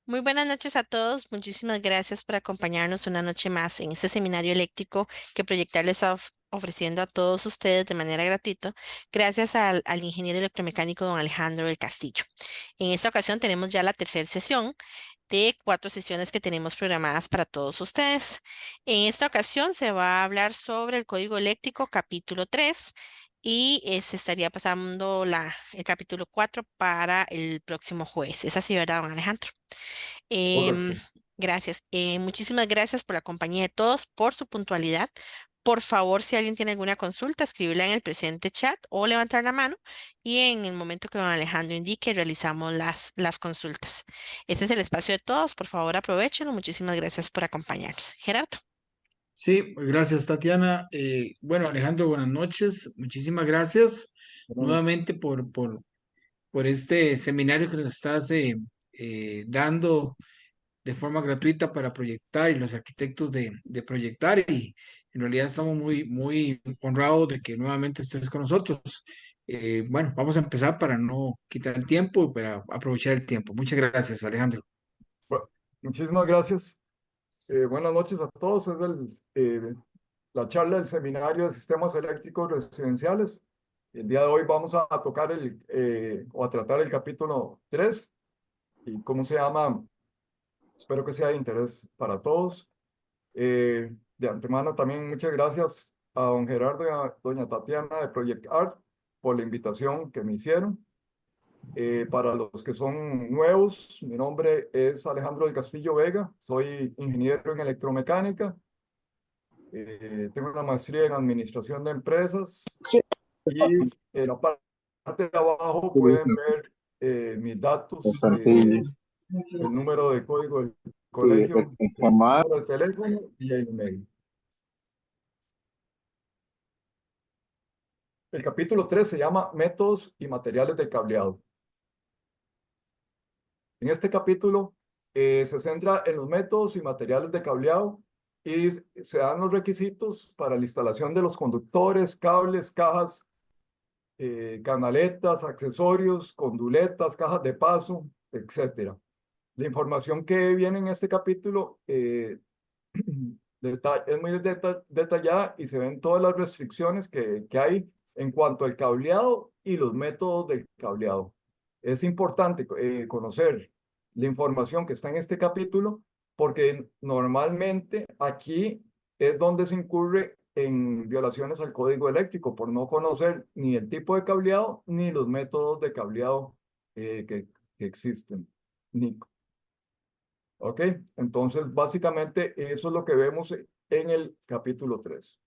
Muy buenas noches a todos. Muchísimas gracias por acompañarnos una noche más en este seminario eléctrico que Proyectar les está ofreciendo a todos ustedes de manera gratuita, gracias al ingeniero electromecánico don Alejandro del Castillo. En esta ocasión tenemos ya la tercera sesión de 4 sesiones que tenemos programadas para todos ustedes. En esta ocasión se va a hablar sobre el código eléctrico capítulo 3 y se estaría pasando el capítulo 4 para el próximo jueves. ¿Es así, verdad, don Alejandro? Em, Correcto. gracias. Muchísimas gracias por la compañía de todos, por su puntualidad. Por favor, si alguien tiene alguna consulta, escribirla en el presente chat o levantar la mano y en el momento que don Alejandro indique, realizamos las consultas. Este es el espacio de todos. Por favor, aprovechenlo. Muchísimas gracias por acompañarnos. Gerardo. Sí, gracias, Tatiana. Bueno, Alejandro, buenas noches. Muchísimas gracias Buenas noches. nuevamente por este seminario que nos estás dando de forma gratuita para proyectar y los arquitectos de proyectar. Y en realidad estamos muy honrados de que nuevamente estés con nosotros. Bueno, vamos a empezar para no quitar el tiempo y para aprovechar el tiempo. Muchas gracias, Alejandro. Bueno, muchísimas gracias. Buenas noches a todos. La charla del Seminario de Sistemas Eléctricos Residenciales. El día de hoy vamos a tocar o a tratar el capítulo 3. ¿Y cómo se llama? Espero que sea de interés para todos. De antemano también muchas gracias a don Gerardo y a doña Tatiana de Project Art por la invitación que me hicieron. Para los que son nuevos, mi nombre es Alejandro del Castillo Vega, soy ingeniero en electromecánica, tengo una maestría en administración de empresas y en la parte de abajo pueden ver mis datos, el número de código del colegio, el número de teléfono y el email. El capítulo 3 se llama Métodos y materiales de cableado. En este capítulo se centra en los métodos y materiales de cableado y se dan los requisitos para la instalación de los conductores, cables, cajas, canaletas, accesorios, conduletas, cajas de paso, etcétera. La información que viene en este capítulo es muy detallada y se ven todas las restricciones que hay en cuanto al cableado y los métodos del cableado. Es importante conocer la información que está en este capítulo porque normalmente aquí es donde se incurre en violaciones al código eléctrico por no conocer ni el tipo de cableado ni los métodos de cableado que existen. ¿Ok? Entonces, básicamente, eso es lo que vemos en el capítulo 3.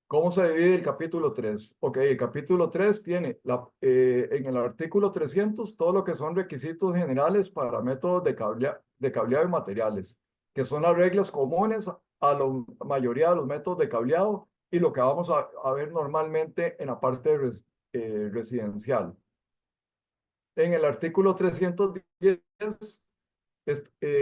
¿Cómo se divide el capítulo 3? Ok, el capítulo 3 tiene en el artículo 300 todo lo que son requisitos generales para métodos de cableado y materiales, que son las reglas comunes a la mayoría de los métodos de cableado y lo que vamos a ver normalmente en la parte residencial. En el artículo 310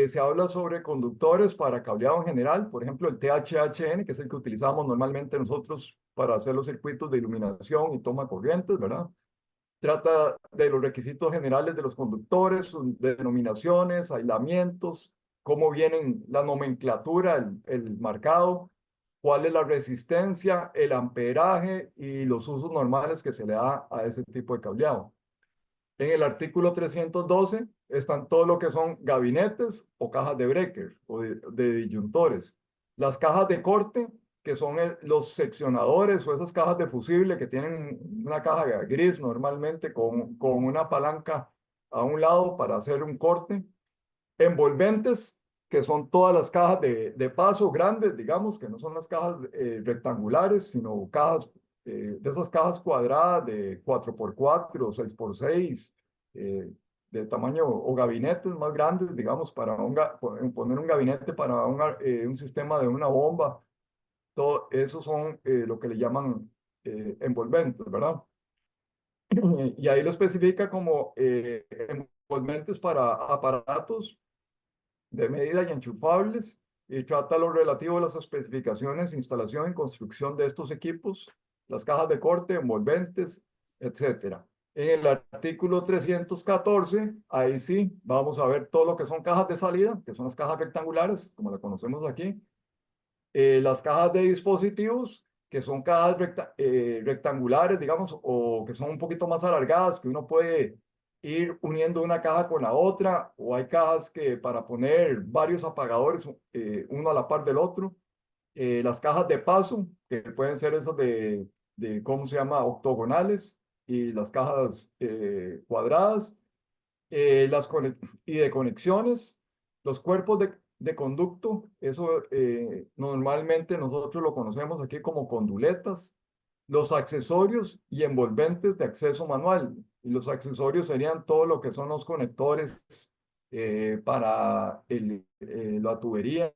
se habla sobre conductores para cableado en general, por ejemplo, el THHN, que es el que utilizamos normalmente nosotros para hacer los circuitos de iluminación y toma corrientes, ¿verdad? Trata de los requisitos generales de los conductores, sus denominaciones, aislamientos, cómo vienen la nomenclatura, el marcado, cuál es la resistencia, el amperaje y los usos normales que se le da a ese tipo de cableado. En el artículo 312 están todo lo que son gabinetes o cajas de breaker o de disyuntores. Las cajas de corte, que son los seccionadores o esas cajas de fusible que tienen una caja gris normalmente con una palanca a un lado para hacer un corte. Envolventes, que son todas las cajas de paso grandes, digamos, que no son las cajas rectangulares, sino cajas de esas cajas cuadradas de 4x4 o 6x6, de tamaño o gabinetes más grandes, digamos, para poner un gabinete para un sistema de una bomba. Todo eso son lo que le llaman envolventes, ¿verdad? Y ahí lo especifica como envolventes para aparatos de medida y enchufables y trata lo relativo a las especificaciones, instalación y construcción de estos equipos, las cajas de corte, envolventes, etcétera. En el artículo 314, ahí sí, vamos a ver todo lo que son cajas de salida, que son las cajas rectangulares, como la conocemos aquí. Las cajas de dispositivos, que son cajas rectangulares, digamos, o que son un poquito más alargadas, que uno puede ir uniendo una caja con la otra, o hay cajas que para poner varios apagadores, uno a la par del otro. Las cajas de paso, que pueden ser esas ¿cómo se llama? Octogonales, y las cajas cuadradas, y de conexiones, los cuerpos de conducto, eso normalmente nosotros lo conocemos aquí como conduletas, los accesorios y envolventes de acceso manual. Y los accesorios serían todo lo que son los conectores para la tubería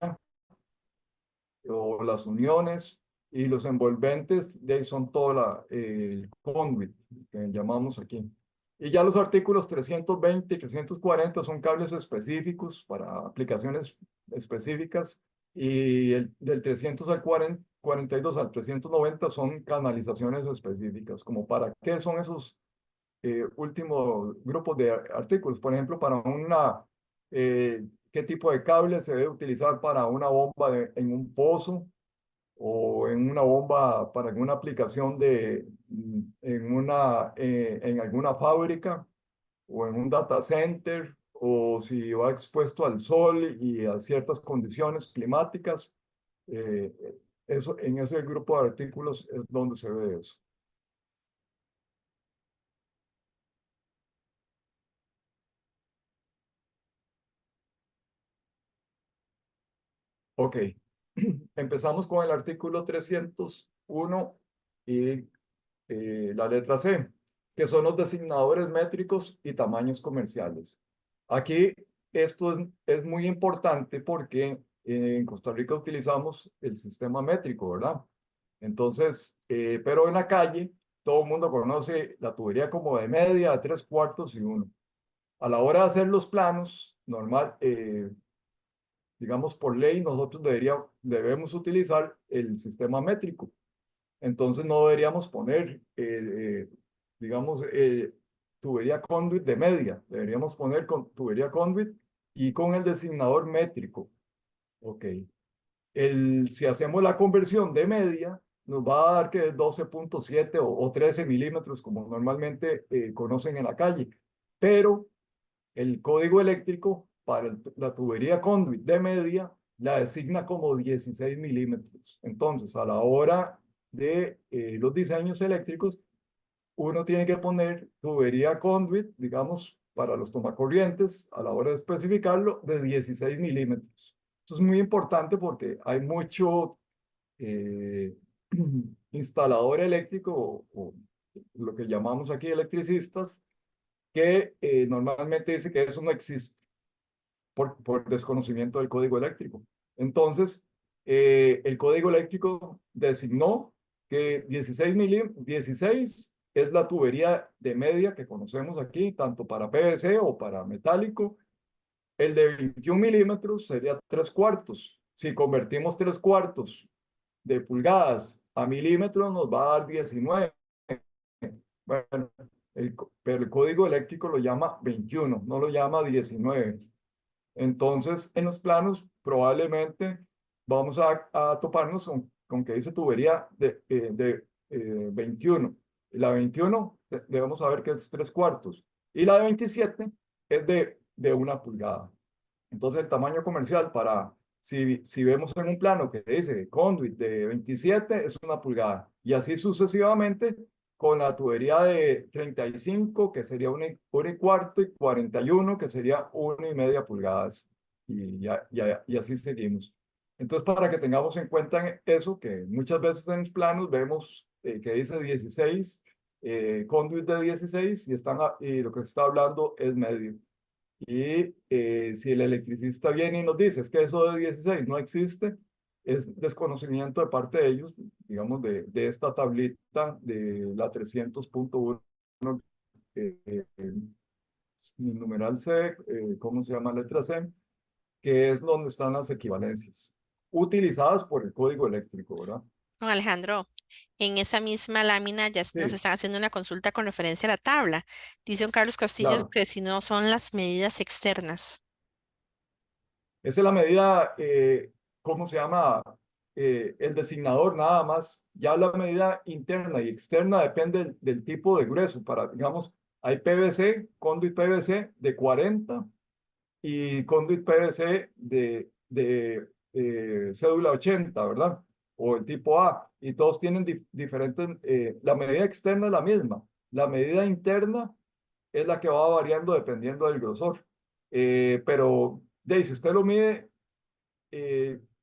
o las uniones, y los envolventes de ahí son todo el conduit que llamamos aquí. Y ya los artículos 320 y 340 son cables específicos para aplicaciones específicas, y del 300 al 42 al 390 son canalizaciones específicas. ¿Como para qué son esos últimos grupos de artículos? Por ejemplo, para qué tipo de cable se debe utilizar para una bomba en un pozo, o en una bomba para alguna aplicación en alguna fábrica, o en un data center, o si va expuesto al sol y a ciertas condiciones climáticas. eh, en ese grupo de artículos es donde se ve eso. Ok, empezamos con el artículo 301 y la letra C, que son los designadores métricos y tamaños comerciales. Aquí esto es muy importante porque en Costa Rica utilizamos el sistema métrico, ¿verdad? Entonces, pero en la calle todo el mundo conoce la tubería como de media, de tres cuartos y uno. A la hora de hacer los planos, normal, digamos por ley, nosotros debemos utilizar el sistema métrico. Entonces no deberíamos poner, digamos, tubería conduit de media. Deberíamos poner tubería conduit y con el designador métrico. Ok. Si hacemos la conversión de media, nos va a dar que es 12.7 o 13 milímetros, como normalmente conocen en la calle. Pero el código eléctrico para la tubería conduit de media la designa como 16 milímetros. Entonces, a la hora de los diseños eléctricos, uno tiene que poner tubería conduit, digamos, para los tomacorrientes, a la hora de especificarlo, de 16 milímetros. Esto es muy importante porque hay mucho eh, instalador eléctrico, o lo que llamamos aquí electricistas, que normalmente dice que eso no existe por desconocimiento del código eléctrico. Entonces, el código eléctrico designó que 16 es la tubería de media que conocemos aquí, tanto para PVC o para metálico. El de 21 milímetros sería 3 cuartos. Si convertimos 3 cuartos de pulgadas a milímetros, nos va a dar 19. Bueno, pero el código eléctrico lo llama 21, no lo llama 19. Entonces, en los planos probablemente vamos a toparnos con que dice tubería de 21. La 21 debemos saber que es 3 cuartos. Y la de 27 es de 1 pulgada. Entonces, el tamaño comercial si vemos en un plano que dice conduit de 27 es 1 pulgada. Y así sucesivamente con la tubería de 35, que sería 1 y cuarto, y 41, que sería 1,5 pulgadas. Y así seguimos. Entonces, para que tengamos en cuenta eso, que muchas veces en los planos vemos que dice 16, conduit de 16, y lo que se está hablando es medio. Y si el electricista viene y nos dice es que eso de 16 no existe, es desconocimiento de parte de ellos, digamos, de esta tablita de la 300.1, numeral C, ¿cómo se llama? Letra C, que es donde están las equivalencias utilizadas por el código eléctrico, ¿verdad? Don Alejandro, en esa misma lámina ya nos Sí, están haciendo una consulta con referencia a la tabla. Dice don Carlos Castillo claro. que si no son las medidas externas. Esa es la medida, ¿cómo se llama? El designador nada más. Ya la medida interna y externa depende del tipo de grueso. Para, digamos, hay PVC, conduit PVC de 40 y conduit PVC de cédula 80, ¿verdad? O el tipo A. Y todos tienen diferentes, la medida externa es la misma. La medida interna es la que va variando dependiendo del grosor. Pero, si usted lo mide,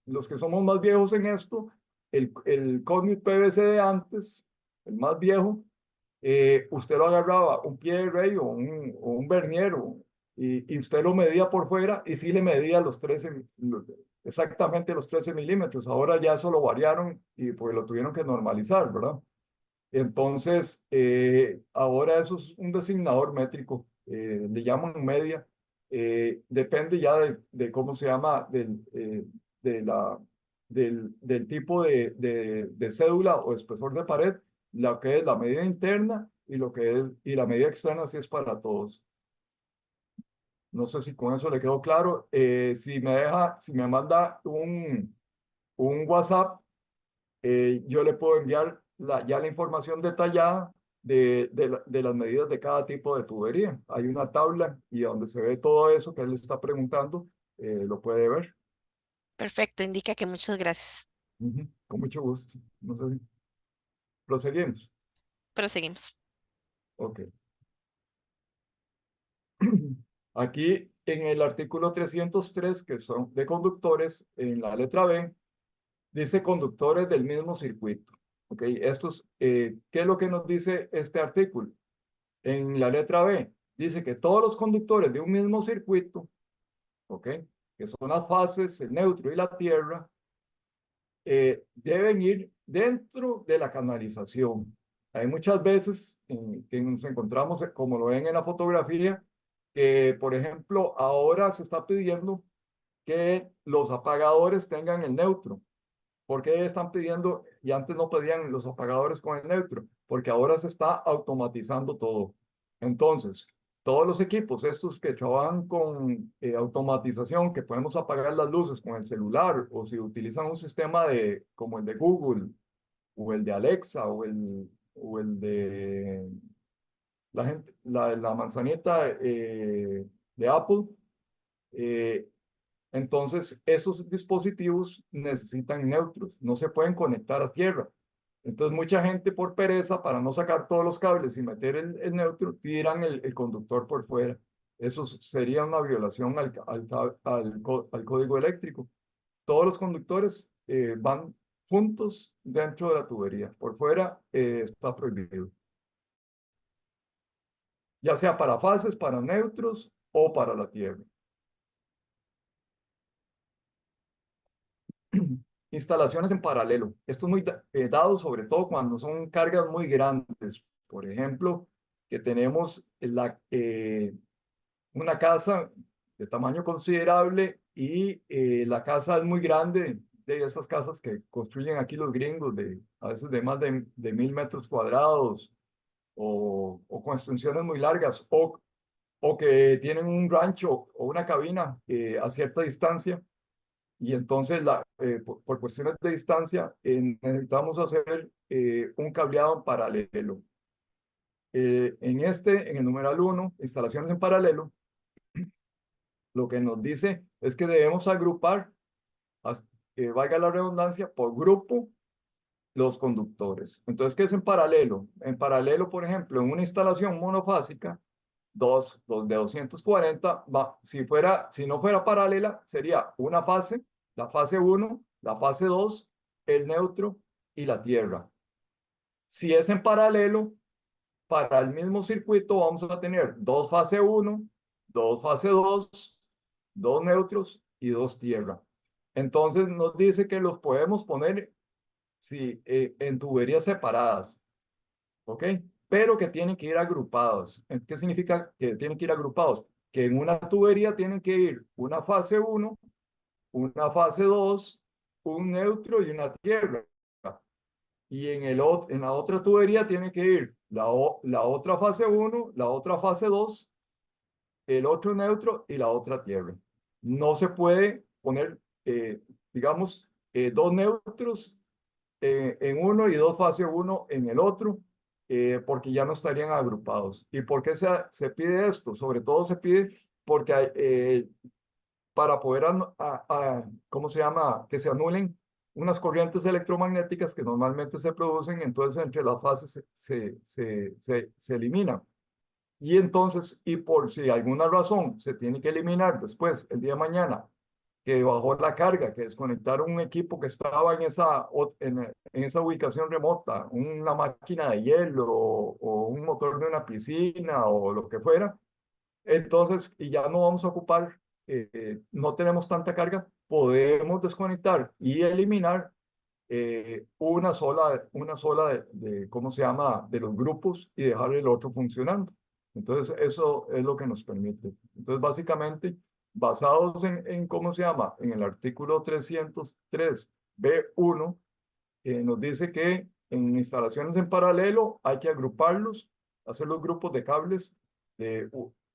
los que somos más viejos en esto, el Cognit PVC de antes, el más viejo, usted lo agarraba un pie de rey o un vernier y usted lo medía por fuera y sí le medía los 13, exactamente los 13 milímetros. Ahora ya eso lo variaron y pues lo tuvieron que normalizar, ¿verdad? Entonces, ahora eso es un designador métrico, le llaman media, depende ya de cómo se llama, de la, del tipo de cédula o espesor de pared, lo que es la medida interna y lo que es, y la medida externa sí es para todos. No sé si con eso le quedó claro. Si me manda un WhatsApp, yo le puedo enviar ya la información detallada de las medidas de cada tipo de tubería. Hay una tabla y donde se ve todo eso que él está preguntando, lo puede ver. Perfecto, indica que muchas gracias. Ujú, con mucho gusto. No sé, proseguimos. Proseguimos. Ok. Aquí en el artículo 303, que son de conductores, en la letra B, dice conductores del mismo circuito. Ok, estos, ¿qué es lo que nos dice este artículo? En la letra B, dice que todos los conductores de un mismo circuito, ¿ok? Que son las fases, el neutro y la tierra, deben ir dentro de la canalización. Hay muchas veces que nos encontramos, como lo ven en la fotografía, que, por ejemplo, ahora se está pidiendo que los apagadores tengan el neutro. ¿Por qué están pidiendo, y antes no pedían los apagadores con el neutro? Porque ahora se está automatizando todo. Entonces, todos los equipos, estos que trabajan con automatización, que podemos apagar las luces con el celular, o si utilizan un sistema como el de Google, o el de Alexa, o el de la manzanita de Apple, eh, entonces, esos dispositivos necesitan neutros, no se pueden conectar a tierra. Entonces, mucha gente por pereza, para no sacar todos los cables y meter el neutro, tiran el conductor por fuera. Eso sería una violación al código eléctrico. Todos los conductores van juntos dentro de la tubería. Por fuera está prohibido, ya sea para fases, para neutros o para la tierra. Instalaciones en paralelo. Esto es muy dado sobre todo cuando son cargas muy grandes. Por ejemplo, que tenemos una casa de tamaño considerable y la casa es muy grande, de esas casas que construyen aquí los gringos, a veces de más de 1000 metros cuadrados o con extensiones muy largas o que tienen un rancho o una cabina a cierta distancia y entonces, por cuestiones de distancia, necesitamos hacer un cableado en paralelo. En el numeral 1, instalaciones en paralelo, lo que nos dice es que debemos agrupar, valga la redundancia, por grupo los conductores. Entonces, ¿qué es en paralelo? En paralelo, por ejemplo, en una instalación monofásica, dos de 240, si no fuera paralela, sería una fase, la fase 1, la fase 2, el neutro y la tierra. Si es en paralelo, para el mismo circuito vamos a tener dos fase 1, dos fase 2, dos neutros y dos tierra. Entonces nos dice que los podemos poner en tuberías separadas. ¿Ok? Pero que tienen que ir agrupados. ¿Qué significa que tienen que ir agrupados? Que en una tubería tienen que ir una fase 1, una fase 2, un neutro y una tierra. y en la otra tubería tiene que ir la otra fase 1, la otra fase 2, el otro neutro y la otra tierra. No se puede poner, digamos, dos neutros en uno y dos fase 1 en el otro, porque ya no estarían agrupados. ¿Y por qué se pide esto? Sobre todo se pide porque para poder, ¿cómo se llama? Que se anulen unas corrientes electromagnéticas que normalmente se producen, entonces entre las fases se eliminan. Y entonces, y por si alguna razón se tiene que eliminar después, el día de mañana, que bajó la carga, que desconectaron un equipo que estaba en esa ubicación remota, una máquina de hielo o un motor de una piscina o lo que fuera, entonces, y ya no vamos a ocupar, no tenemos tanta carga, podemos desconectar y eliminar una sola ¿cómo se llama?, de los grupos y dejar el otro funcionando. Entonces, eso es lo que nos permite. Entonces, básicamente, basados ¿cómo se llama?, en el artículo 303b1, nos dice que en instalaciones en paralelo hay que agruparlos, hacer los grupos de cables de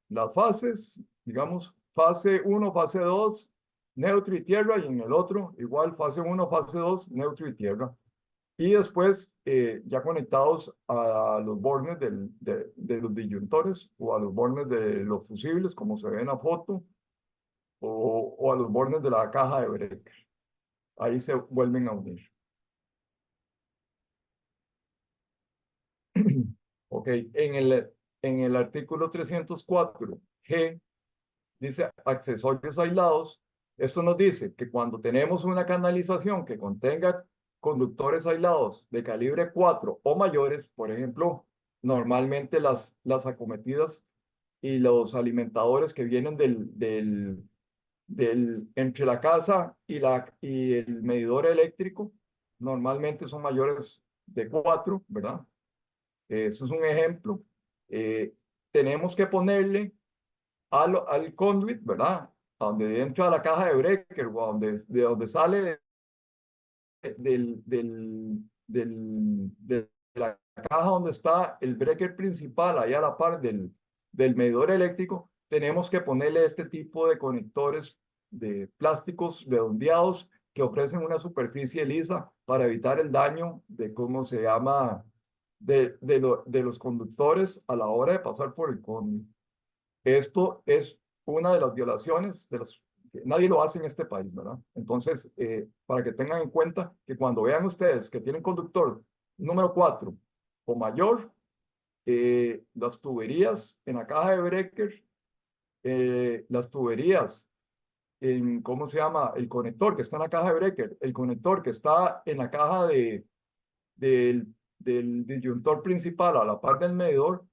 las fases, digamos, fase 1, fase 2, neutro y tierra, y en el otro, igual, fase 1, fase 2, neutro y tierra. Y después, ya conectados a los bornes de los disyuntores o a los bornes de los fusibles, como se ve en la foto, o a los bornes de la caja de breaker. Ahí se vuelven a unir. Ok, en el artículo 304G dice accesorios aislados. Esto nos dice que cuando tenemos una canalización que contenga conductores aislados de calibre 4 o mayores, por ejemplo, normalmente las acometidas y los alimentadores que vienen entre la casa y el medidor eléctrico, normalmente son mayores de 4, ¿verdad? Eso es un ejemplo. Tenemos que ponerle al conduit, ¿verdad? A donde entra la caja de breaker o de donde sale de la caja donde está el breaker principal, ahí a la par del medidor eléctrico, tenemos que ponerle este tipo de conectores de plásticos redondeados que ofrecen una superficie lisa para evitar el daño de, ¿cómo se llama?, de los conductores a la hora de pasar por el conduit. Esto es una de las violaciones de los que nadie lo hace en este país, ¿verdad? Entonces, para que tengan en cuenta que cuando vean ustedes que tienen conductor número 4 o mayor, las tuberías en la caja de breaker, las tuberías ¿cómo se llama? El conector que está en la caja de breaker, el conector que está en la caja del disyuntor principal a la par del medidor,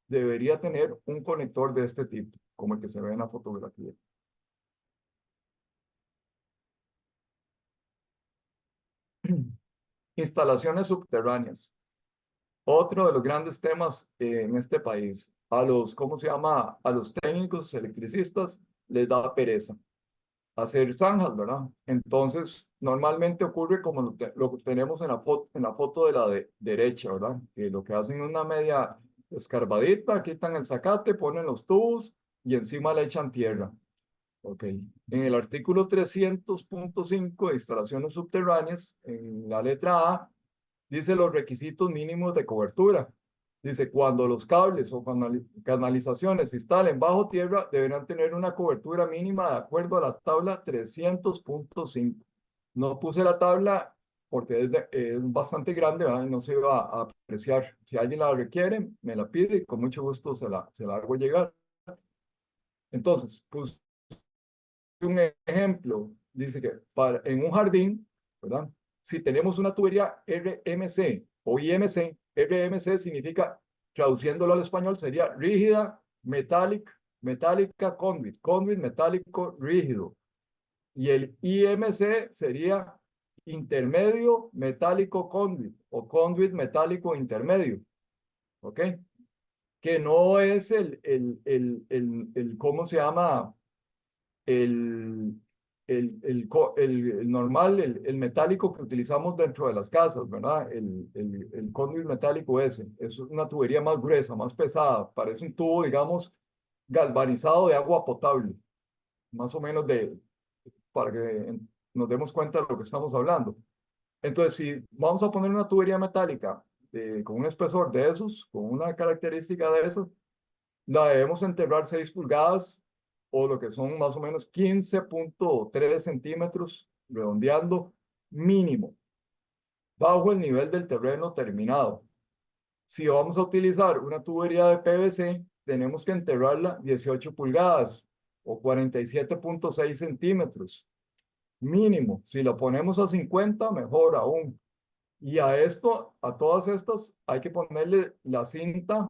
debería tener un conector de este tipo, como el que se ve en la fotografía. Instalaciones subterráneas. Otro de los grandes temas en este país. ¿Cómo se llama? A los técnicos electricistas les da pereza hacer zanjas, ¿verdad? Entonces, normalmente ocurre como lo que tenemos en la foto de la derecha, ¿verdad? Que lo que hacen es una media escarbadita, quitan el zacate, ponen los tubos y encima le echan tierra. Ok. En el artículo 300.5 de instalaciones subterráneas, en la letra A, dice los requisitos mínimos de cobertura. Dice, cuando los cables o canalizaciones se instalen bajo tierra, deberán tener una cobertura mínima de acuerdo a la tabla 300.5. No puse la tabla porque es bastante grande, ¿verdad? Y no se va a apreciar. Si alguien la requiere, me la pide y con mucho gusto se la hago llegar. Entonces, pues un ejemplo, dice que en un jardín, ¿verdad? Si tenemos una tubería RMC o IMC, RMC significa, traduciéndolo al español, sería rígida, metálica, conduit metálico rígido. Y el IMC sería intermedio metálico conduit o conduit metálico intermedio. ¿Ok? Que no es ¿cómo se llama? El el normal, el metálico que utilizamos dentro de las casas, ¿verdad? El conduit metálico ese, es una tubería más gruesa, más pesada, parece un tubo, digamos, galvanizado de agua potable, más o menos para que nos demos cuenta de lo que estamos hablando. Entonces, si vamos a poner una tubería metálica con un espesor de esos, con una característica de esas, la debemos enterrar 6 pulgadas o lo que son más o menos 15.3 centímetros, redondeando mínimo, bajo el nivel del terreno terminado. Si vamos a utilizar una tubería de PVC, tenemos que enterrarla 18 pulgadas o 47.6 centímetros, mínimo. Si lo ponemos a 50, mejor aún. Y a esto, a todas estas, hay que ponerle la cinta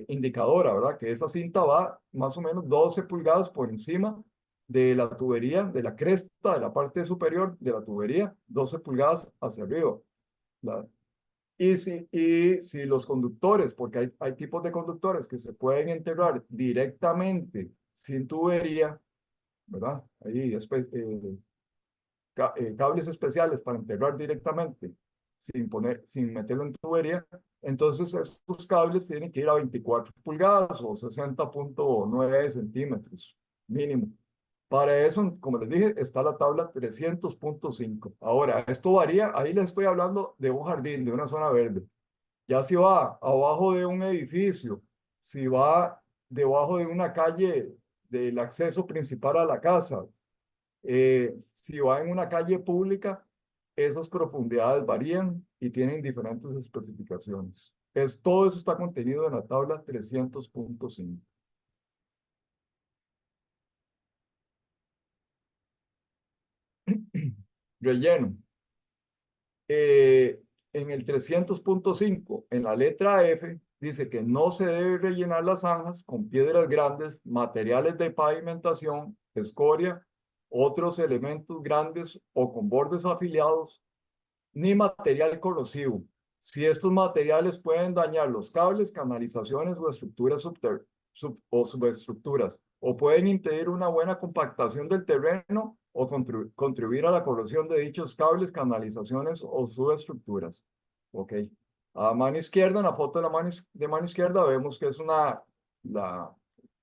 indicadora, ¿verdad? Que esa cinta va más o menos 12 pulgadas por encima de la tubería, de la cresta, de la parte superior de la tubería, 12 pulgadas hacia arriba. ¿Verdad? Y si los conductores, porque hay tipos de conductores que se pueden enterrar directamente sin tubería, ¿verdad? Ahí cables especiales para enterrar directamente sin meterlo en tubería, entonces estos cables tienen que ir a 24 pulgadas o 60.9 centímetros mínimo. Para eso, como les dije, está la tabla 300.5. Ahora, esto varía, ahí les estoy hablando de un jardín, de una zona verde. Ya si va abajo de un edificio, si va debajo de una calle del acceso principal a la casa, si va en una calle pública, esas profundidades varían y tienen diferentes especificaciones. Todo eso está contenido en la tabla 300.5. Relleno. En el 300.5, en la letra F, dice que no se debe rellenar las zanjas con piedras grandes, materiales de pavimentación, escoria, otros elementos grandes o con bordes afiliados ni material corrosivo. Si estos materiales pueden dañar los cables, canalizaciones o estructuras subestructuras, o pueden impedir una buena compactación del terreno o contribuir a la corrosión de dichos cables, canalizaciones o subestructuras. Ok. A mano izquierda, en la foto de mano izquierda, vemos que es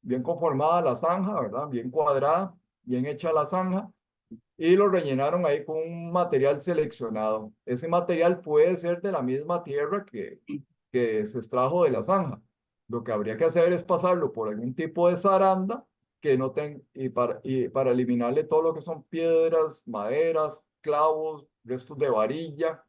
bien conformada la zanja, ¿verdad? Bien cuadrada, bien hecha la zanja y lo rellenaron ahí con un material seleccionado. Ese material puede ser de la misma tierra que se extrajo de la zanja. Lo que habría que hacer es pasarlo por algún tipo de zaranda que no y para eliminarle todo lo que son piedras, maderas, clavos, restos de varilla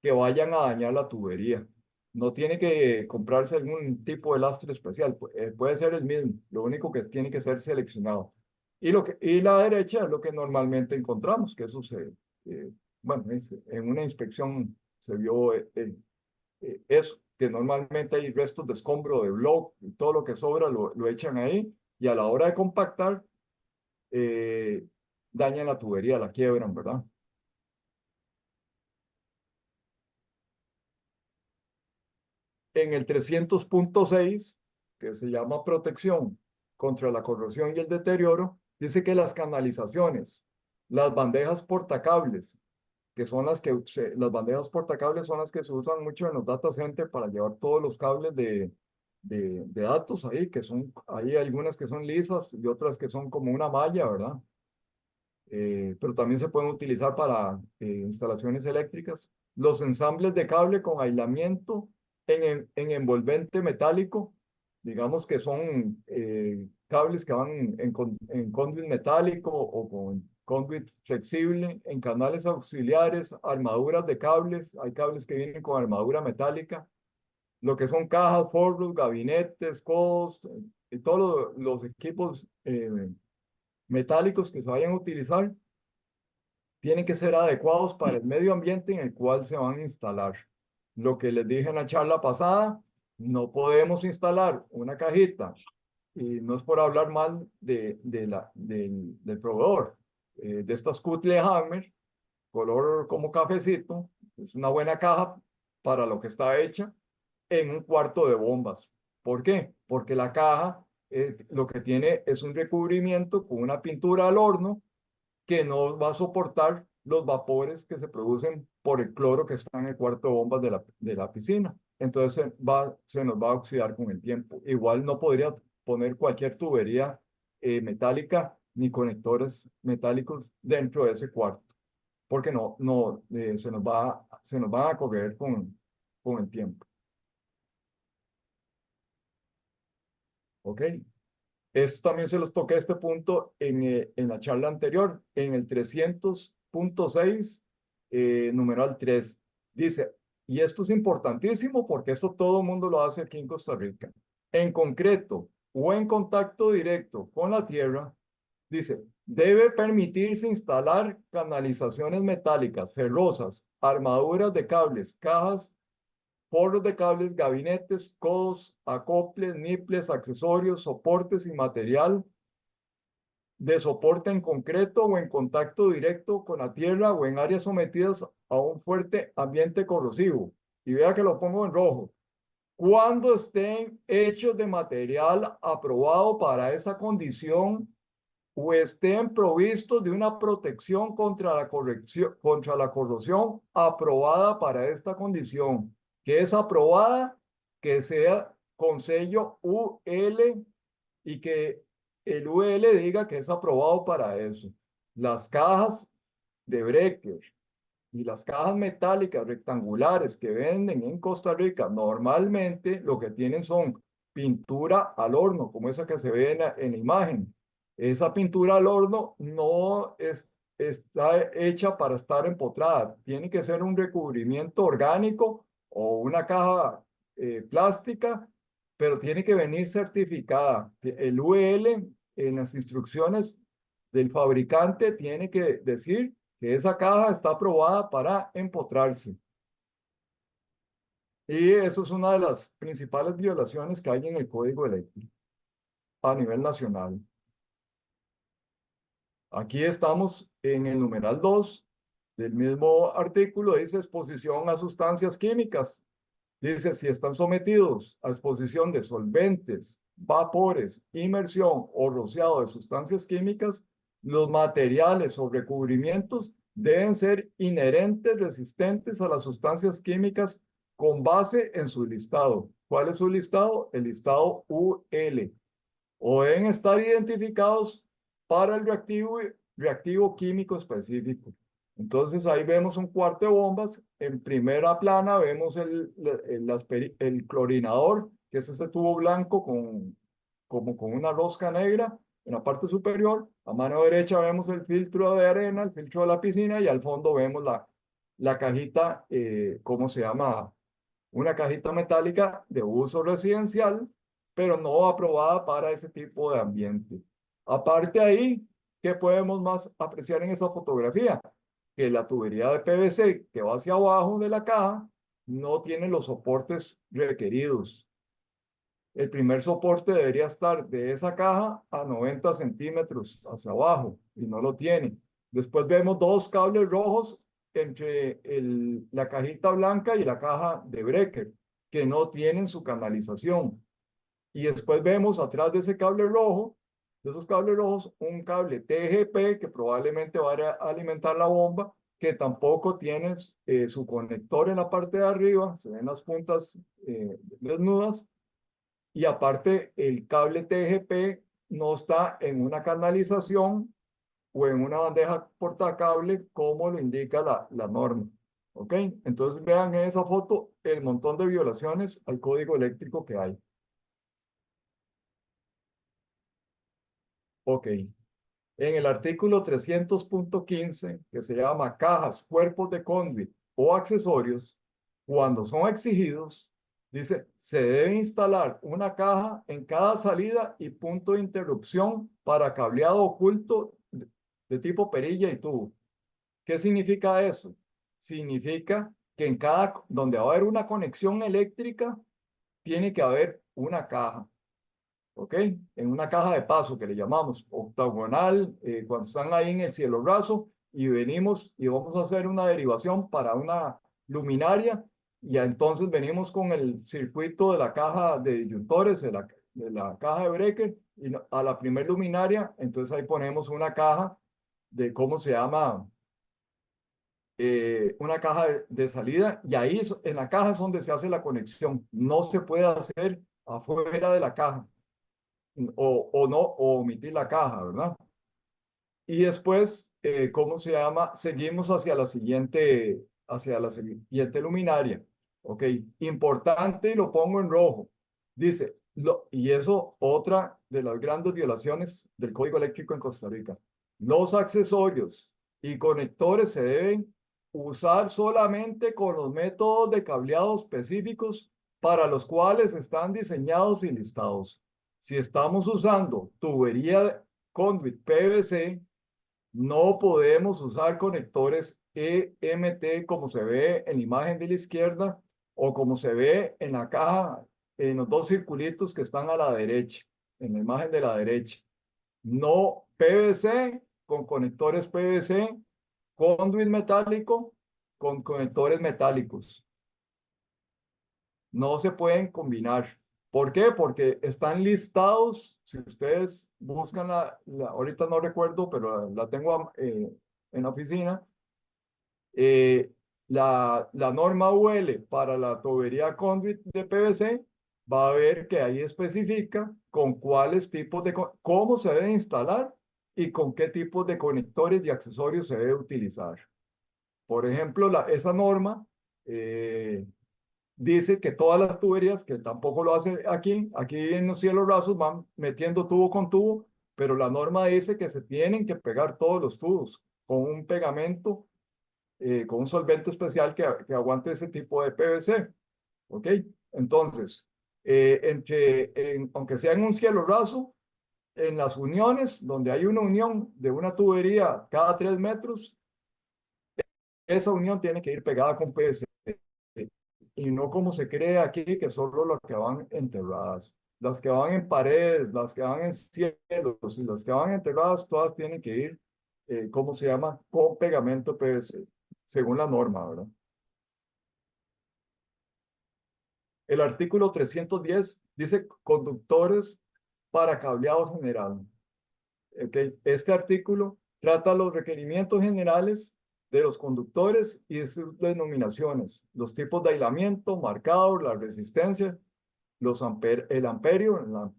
que vayan a dañar la tubería. No tiene que comprarse algún tipo de lastre especial, puede ser el mismo, lo único que tiene que ser seleccionado. Y la derecha es lo que normalmente encontramos, que eso bueno, en una inspección se vio eso, que normalmente hay restos de escombro, de bloque, y todo lo que sobra lo echan ahí, y a la hora de compactar, eh, dañan la tubería, la quiebran, ¿verdad? En el 300.6, que se llama protección contra la corrosión y el deterioro, dice que las canalizaciones, las bandejas portacables, que son las bandejas portacables son las que se usan mucho en los data centers para llevar todos los cables de datos ahí, hay algunas que son lisas y otras que son como una malla, ¿verdad? Pero también se pueden utilizar para instalaciones eléctricas. Los ensambles de cable con aislamiento en envolvente metálico, digamos que son cables que van en conduit metálico o con conduit flexible, en canales auxiliares, armaduras de cables, hay cables que vienen con armadura metálica, lo que son cajas, forros, gabinetes, codos, y todos los equipos metálicos que se vayan a utilizar tienen que ser adecuados para el medio ambiente en el cual se van a instalar. Lo que les dije en la charla pasada, no podemos instalar una cajita, y no es por hablar mal del proveedor, de estas Kutle Hammer, color como cafecito, es una buena caja para lo que está hecha, en un cuarto de bombas. ¿Por qué? Porque la caja lo que tiene es un recubrimiento con una pintura al horno que no va a soportar los vapores que se producen por el cloro que está en el cuarto de bombas de la piscina. Entonces se nos va a oxidar con el tiempo. Igual no podría poner cualquier tubería metálica ni conectores metálicos dentro de ese cuarto, porque se nos va a correr con el tiempo. ¿Ok? Esto también se los toqué este punto en la charla anterior, en el 300.6, numeral 3. Dice, y esto es importantísimo porque eso todo el mundo lo hace aquí en Costa Rica. En concreto o en contacto directo con la tierra, dice, debe permitirse instalar canalizaciones metálicas, ferrosas, armaduras de cables, cajas, forros de cables, gabinetes, codos, acoples, niples, accesorios, soportes y material de soporte en concreto o en contacto directo con la tierra o en áreas sometidas a un fuerte ambiente corrosivo. Y vea que lo pongo en rojo. Cuando estén hechos de material aprobado para esa condición o estén provistos de una protección contra la corrosión aprobada para esta condición, que es aprobada, que sea con sello UL y que el UL diga que es aprobado para eso. Las cajas de breaker y las cajas metálicas rectangulares que venden en Costa Rica normalmente lo que tienen son pintura al horno, como esa que se ve en la imagen. Esa pintura al horno no está hecha para estar empotrada. Tiene que ser un recubrimiento orgánico o una caja plástica, pero tiene que venir certificada. El UL en las instrucciones del fabricante tiene que decir que esa caja está aprobada para empotrarse. Y eso es una de las principales violaciones que hay en el Código Eléctrico a nivel nacional. Aquí estamos en el numeral 2 del mismo artículo, dice exposición a sustancias químicas. Dice, si están sometidos a exposición de solventes, vapores, inmersión o rociado de sustancias químicas, los materiales o recubrimientos deben ser inherentes, resistentes a las sustancias químicas con base en su listado. ¿Cuál es su listado? El listado UL. O deben estar identificados para el reactivo químico específico. Entonces ahí vemos un cuarto de bombas. En primera plana vemos el clorinador, que es ese tubo blanco como con una rosca negra en la parte superior. A mano derecha vemos el filtro de arena, el filtro de la piscina, y al fondo vemos la cajita, ¿cómo se llama? Una cajita metálica de uso residencial, pero no aprobada para ese tipo de ambiente. Aparte ahí, ¿qué podemos más apreciar en esa fotografía? Que la tubería de PVC que va hacia abajo de la caja no tiene los soportes requeridos. El primer soporte debería estar de esa caja a 90 centímetros hacia abajo y no lo tiene. Después vemos dos cables rojos entre la cajita blanca y la caja de breaker que no tienen su canalización. Y después vemos atrás de ese cable rojo, de esos cables rojos, un cable TGP que probablemente vaya a alimentar la bomba, que tampoco tiene su conector en la parte de arriba, se ven las puntas desnudas. Y aparte, el cable TGP no está en una canalización o en una bandeja portacable como lo indica la norma. ¿Ok? Entonces vean en esa foto el montón de violaciones al código eléctrico que hay. Ok. En el artículo 300.15, que se llama cajas, cuerpos de conduit o accesorios, cuando son exigidos, dice, se debe instalar una caja en cada salida y punto de interrupción para cableado oculto de tipo perilla y tubo. ¿Qué significa eso? Significa que donde va a haber una conexión eléctrica, tiene que haber una caja. ¿Ok? En una caja de paso que le llamamos octagonal, cuando están ahí en el cielo raso y venimos y vamos a hacer una derivación para una luminaria y entonces venimos con el circuito de la caja de disyuntores, de la caja de breaker y a la primer luminaria, entonces ahí ponemos una caja ¿cómo se llama? Una caja de salida, y ahí en la caja es donde se hace la conexión. No se puede hacer afuera de la caja o no, o omitir la caja, ¿verdad? Y después, ¿cómo se llama? Seguimos hacia la siguiente luminaria. Ok, importante, y lo pongo en rojo. Dice, y eso otra de las grandes violaciones del código eléctrico en Costa Rica. Los accesorios y conectores se deben usar solamente con los métodos de cableado específicos para los cuales están diseñados y listados. Si estamos usando tubería conduit PVC, no podemos usar conectores EMT como se ve en la imagen de la izquierda o como se ve en la caja, en los dos circulitos que están a la derecha, en la imagen de la derecha. No PVC con conectores PVC, conduit metálico con conectores metálicos. No se pueden combinar. ¿Por qué? Porque están listados, si ustedes buscan ahorita no recuerdo, pero la tengo en la oficina, la norma UL para la tubería conduit de PVC va a ver que ahí especifica con cuáles tipos cómo se debe instalar y con qué tipos de conectores y accesorios se debe utilizar. Por ejemplo, esa norma dice que todas las tuberías, que tampoco lo hace aquí en los cielos rasos van metiendo tubo con tubo, pero la norma dice que se tienen que pegar todos los tubos con un pegamento, con un solvente especial que aguante ese tipo de PVC. ¿Ok? Entonces, aunque sea en un cielo raso, en las uniones, donde hay una unión de una tubería cada 3 metros, esa unión tiene que ir pegada con PVC. Y no como se cree aquí, que solo las que van enterradas. Las que van en paredes, las que van en cielos y las que van enterradas, todas tienen que ir, ¿cómo se llama? Con pegamento PVC, según la norma, ¿verdad? El artículo 310 dice conductores para cableado general. Okay. Este artículo trata los requerimientos generales de los conductores y de sus denominaciones, los tipos de aislamiento, marcador, la resistencia, el amperio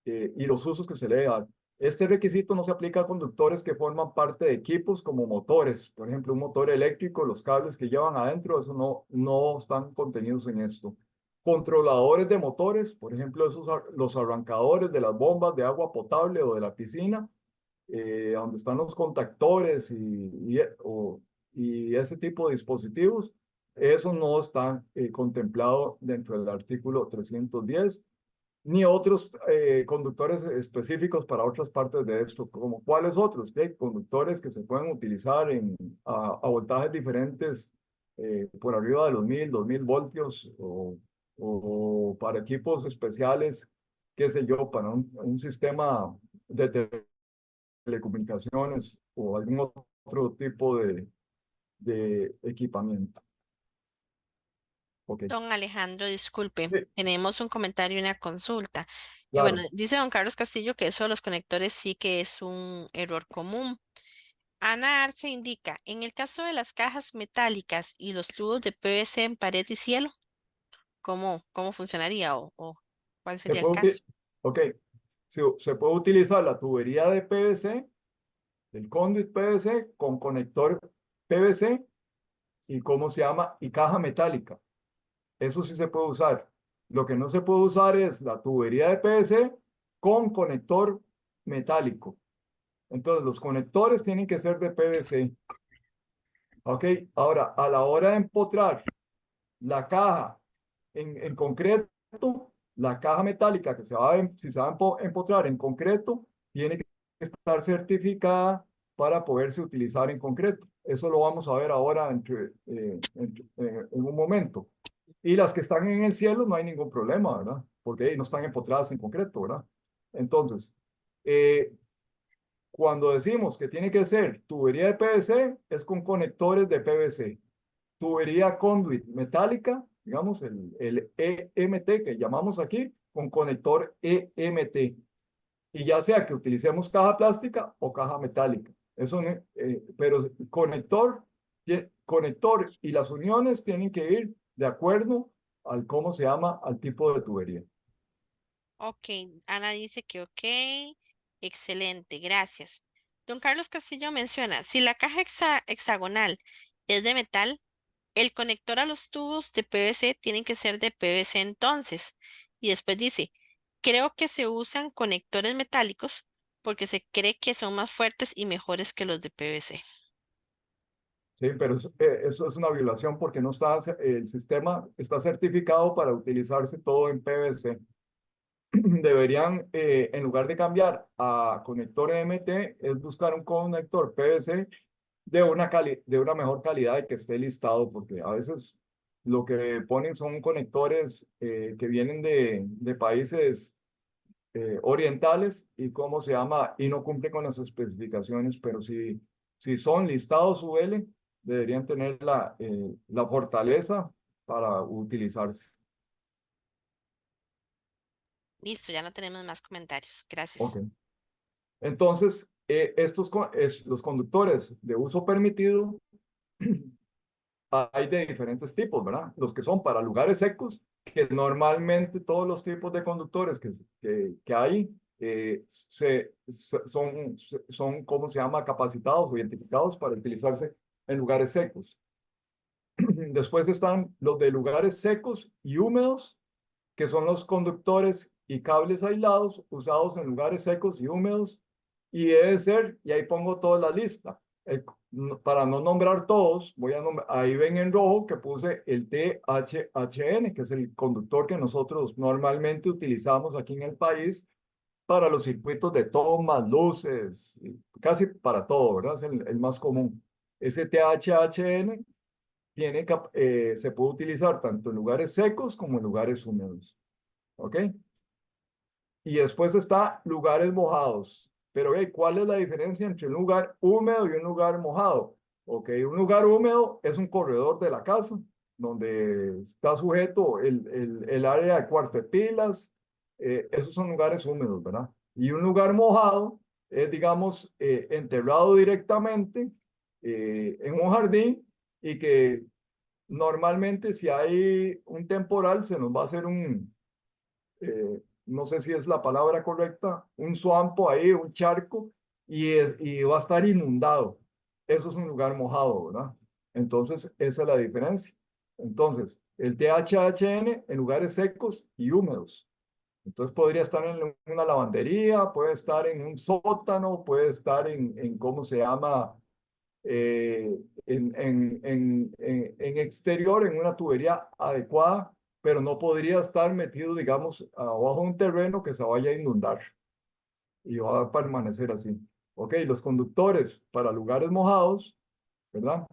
y los usos que se le dan. Este requisito no se aplica a conductores que forman parte de equipos como motores, por ejemplo, un motor eléctrico, los cables que llevan adentro, eso no están contenidos en esto. Controladores de motores, por ejemplo, los arrancadores de las bombas de agua potable o de la piscina, donde están los contactores y ese tipo de dispositivos, eso no está contemplado dentro del artículo 310, ni otros conductores específicos para otras partes de esto, como cuáles otros, conductores que se pueden utilizar a voltajes diferentes, por arriba de los 1000 voltios, o para equipos especiales, qué sé yo, para un sistema de telecomunicaciones o algún otro tipo de equipamiento. Ok. Don Alejandro, disculpe, Sí, tenemos un comentario y una consulta. Y bueno, claro. dice don Carlos Castillo que eso de los conectores sí que es un error común. Ana Arce indica, en el caso de las cajas metálicas y los tubos de PVC en pared y cielo, ¿cómo funcionaría o cuál Se sería el puede, caso? ok. Se puede utilizar la tubería de PVC, el conduit PVC con conector PVC y cómo se llama, y caja metálica. Eso sí se puede usar. Lo que no se puede usar es la tubería de PVC con conector metálico. Entonces, los conectores tienen que ser de PVC. Ok, ahora, a la hora de empotrar la caja en concreto, la caja metálica que si se va a empotrar en concreto, tiene que estar certificada para poderse utilizar en concreto. Eso lo vamos a ver ahora en un momento. Y las que están en el cielo no hay ningún problema, ¿verdad? Porque no están empotradas en concreto, ¿verdad? Entonces, cuando decimos que tiene que ser tubería de PVC, es con conectores de PVC. Tubería conduit metálica, digamos el EMT que llamamos aquí, con conector EMT. Y ya sea que utilicemos caja plástica o caja metálica. Eso, pero conector y las uniones tienen que ir de acuerdo al cómo se llama, al tipo de tubería. Ok, Ana dice que ok, excelente, gracias. Don Carlos Castillo menciona, si la caja hexagonal es de metal, el conector a los tubos de PVC tienen que ser de PVC entonces. Y después dice, creo que se usan conectores metálicos porque se cree que son más fuertes y mejores que los de PVC. Sí, pero eso es una violación porque no está, el sistema está certificado para utilizarse todo en PVC. Deberían, en lugar de cambiar a conector MT, es buscar un conector PVC de una mejor calidad y que esté listado, porque a veces lo que ponen son conectores que vienen de países orientales y cómo se llama, y no cumple con las especificaciones, pero si son listados UL, deberían tener la fortaleza para utilizarse. Listo, ya no tenemos más comentarios. Ok. Gracias. Entonces, los conductores de uso permitido hay de diferentes tipos, ¿verdad? Los que son para lugares secos, que normalmente todos los tipos de conductores que hay son, ¿cómo se llama?, capacitados o identificados para utilizarse en lugares secos. Después están los de lugares secos y húmedos, que son los conductores y cables aislados usados en lugares secos y húmedos. Y debe ser, y ahí pongo toda la lista. Para no nombrar todos, ahí ven en rojo que puse el THHN, que es el conductor que nosotros normalmente utilizamos aquí en el país para los circuitos de tomas, luces, casi para todo, ¿verdad? Es el más común. Ese THHN se puede utilizar tanto en lugares secos como en lugares húmedos. ¿Ok? Y después está lugares mojados. Pero, ¿cuál es la diferencia entre un lugar húmedo y un lugar mojado? Ok, un lugar húmedo es un corredor de la casa, donde está sujeto el área de cuarto de pilas. Esos son lugares húmedos, ¿verdad? Y un lugar mojado es, digamos, enterrado directamente en un jardín y que normalmente si hay un temporal se nos va a hacer no sé si es la palabra correcta, un suampo ahí, un charco, y va a estar inundado. Eso es un lugar mojado, ¿verdad? Entonces, esa es la diferencia. Entonces, el THHN en lugares secos y húmedos. Entonces, podría estar en una lavandería, puede estar en un sótano, puede estar en ¿cómo se llama? eh, en exterior, en una tubería adecuada, pero no podría estar metido, digamos, abajo de un terreno que se vaya a inundar y va a permanecer así. Ok, los conductores para lugares mojados, ¿verdad?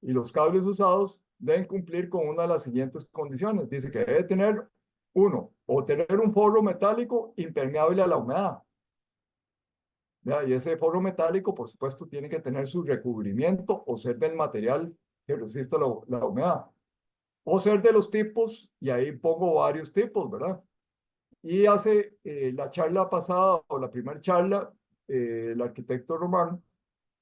Y los cables usados deben cumplir con una de las siguientes condiciones. Dice que debe tener, uno, o tener un forro metálico impermeable a la humedad. ¿Ya? Y ese forro metálico, por supuesto, tiene que tener su recubrimiento o ser del material que resista la humedad. O ser de los tipos, y ahí pongo varios tipos, ¿verdad? Y hace la charla pasada o la primera charla, el arquitecto Román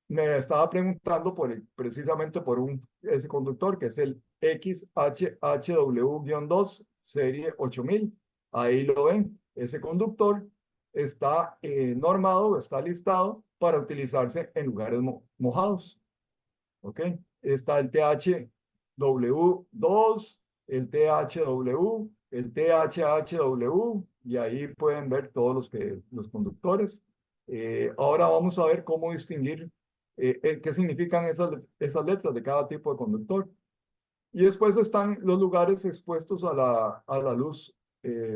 me estaba preguntando precisamente por ese conductor, que es el XHHW-2 serie 8000. Ahí lo ven, ese conductor está normado, está listado para utilizarse en lugares mojados. ¿Ok? Está el THW2, el THW, el THHW, y ahí pueden ver todos los conductores. Ahora vamos a ver cómo distinguir qué significan esas letras de cada tipo de conductor. Y después están los lugares expuestos a la luz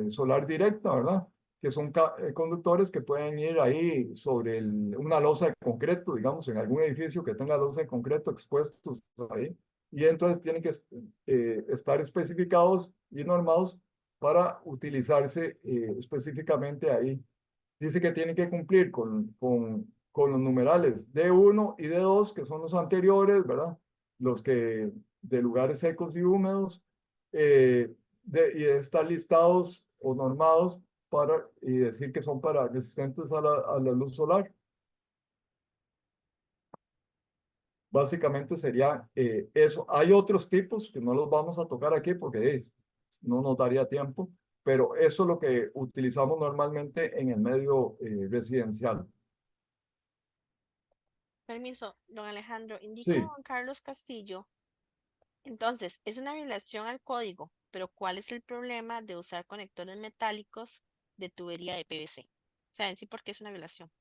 solar directa, ¿verdad? Que son conductores que pueden ir ahí sobre una losa de concreto, digamos, en algún edificio que tenga losa de concreto expuestos ahí. Y entonces tienen que estar especificados y normados para utilizarse específicamente ahí. Dice que tienen que cumplir con los numerales D1 y D2, que son los anteriores, ¿verdad? Los que de lugares secos y húmedos, y estar listados o normados y decir que son resistentes a la luz solar. Básicamente sería eso. Hay otros tipos que no los vamos a tocar aquí porque no nos daría tiempo, pero eso es lo que utilizamos normalmente en el medio residencial. Permiso, don Alejandro, indica Sí, Juan Carlos Castillo. Entonces, es una violación al código, pero ¿cuál es el problema de usar conectores metálicos de tubería de PVC? O sea, en sí, ¿por qué es una violación?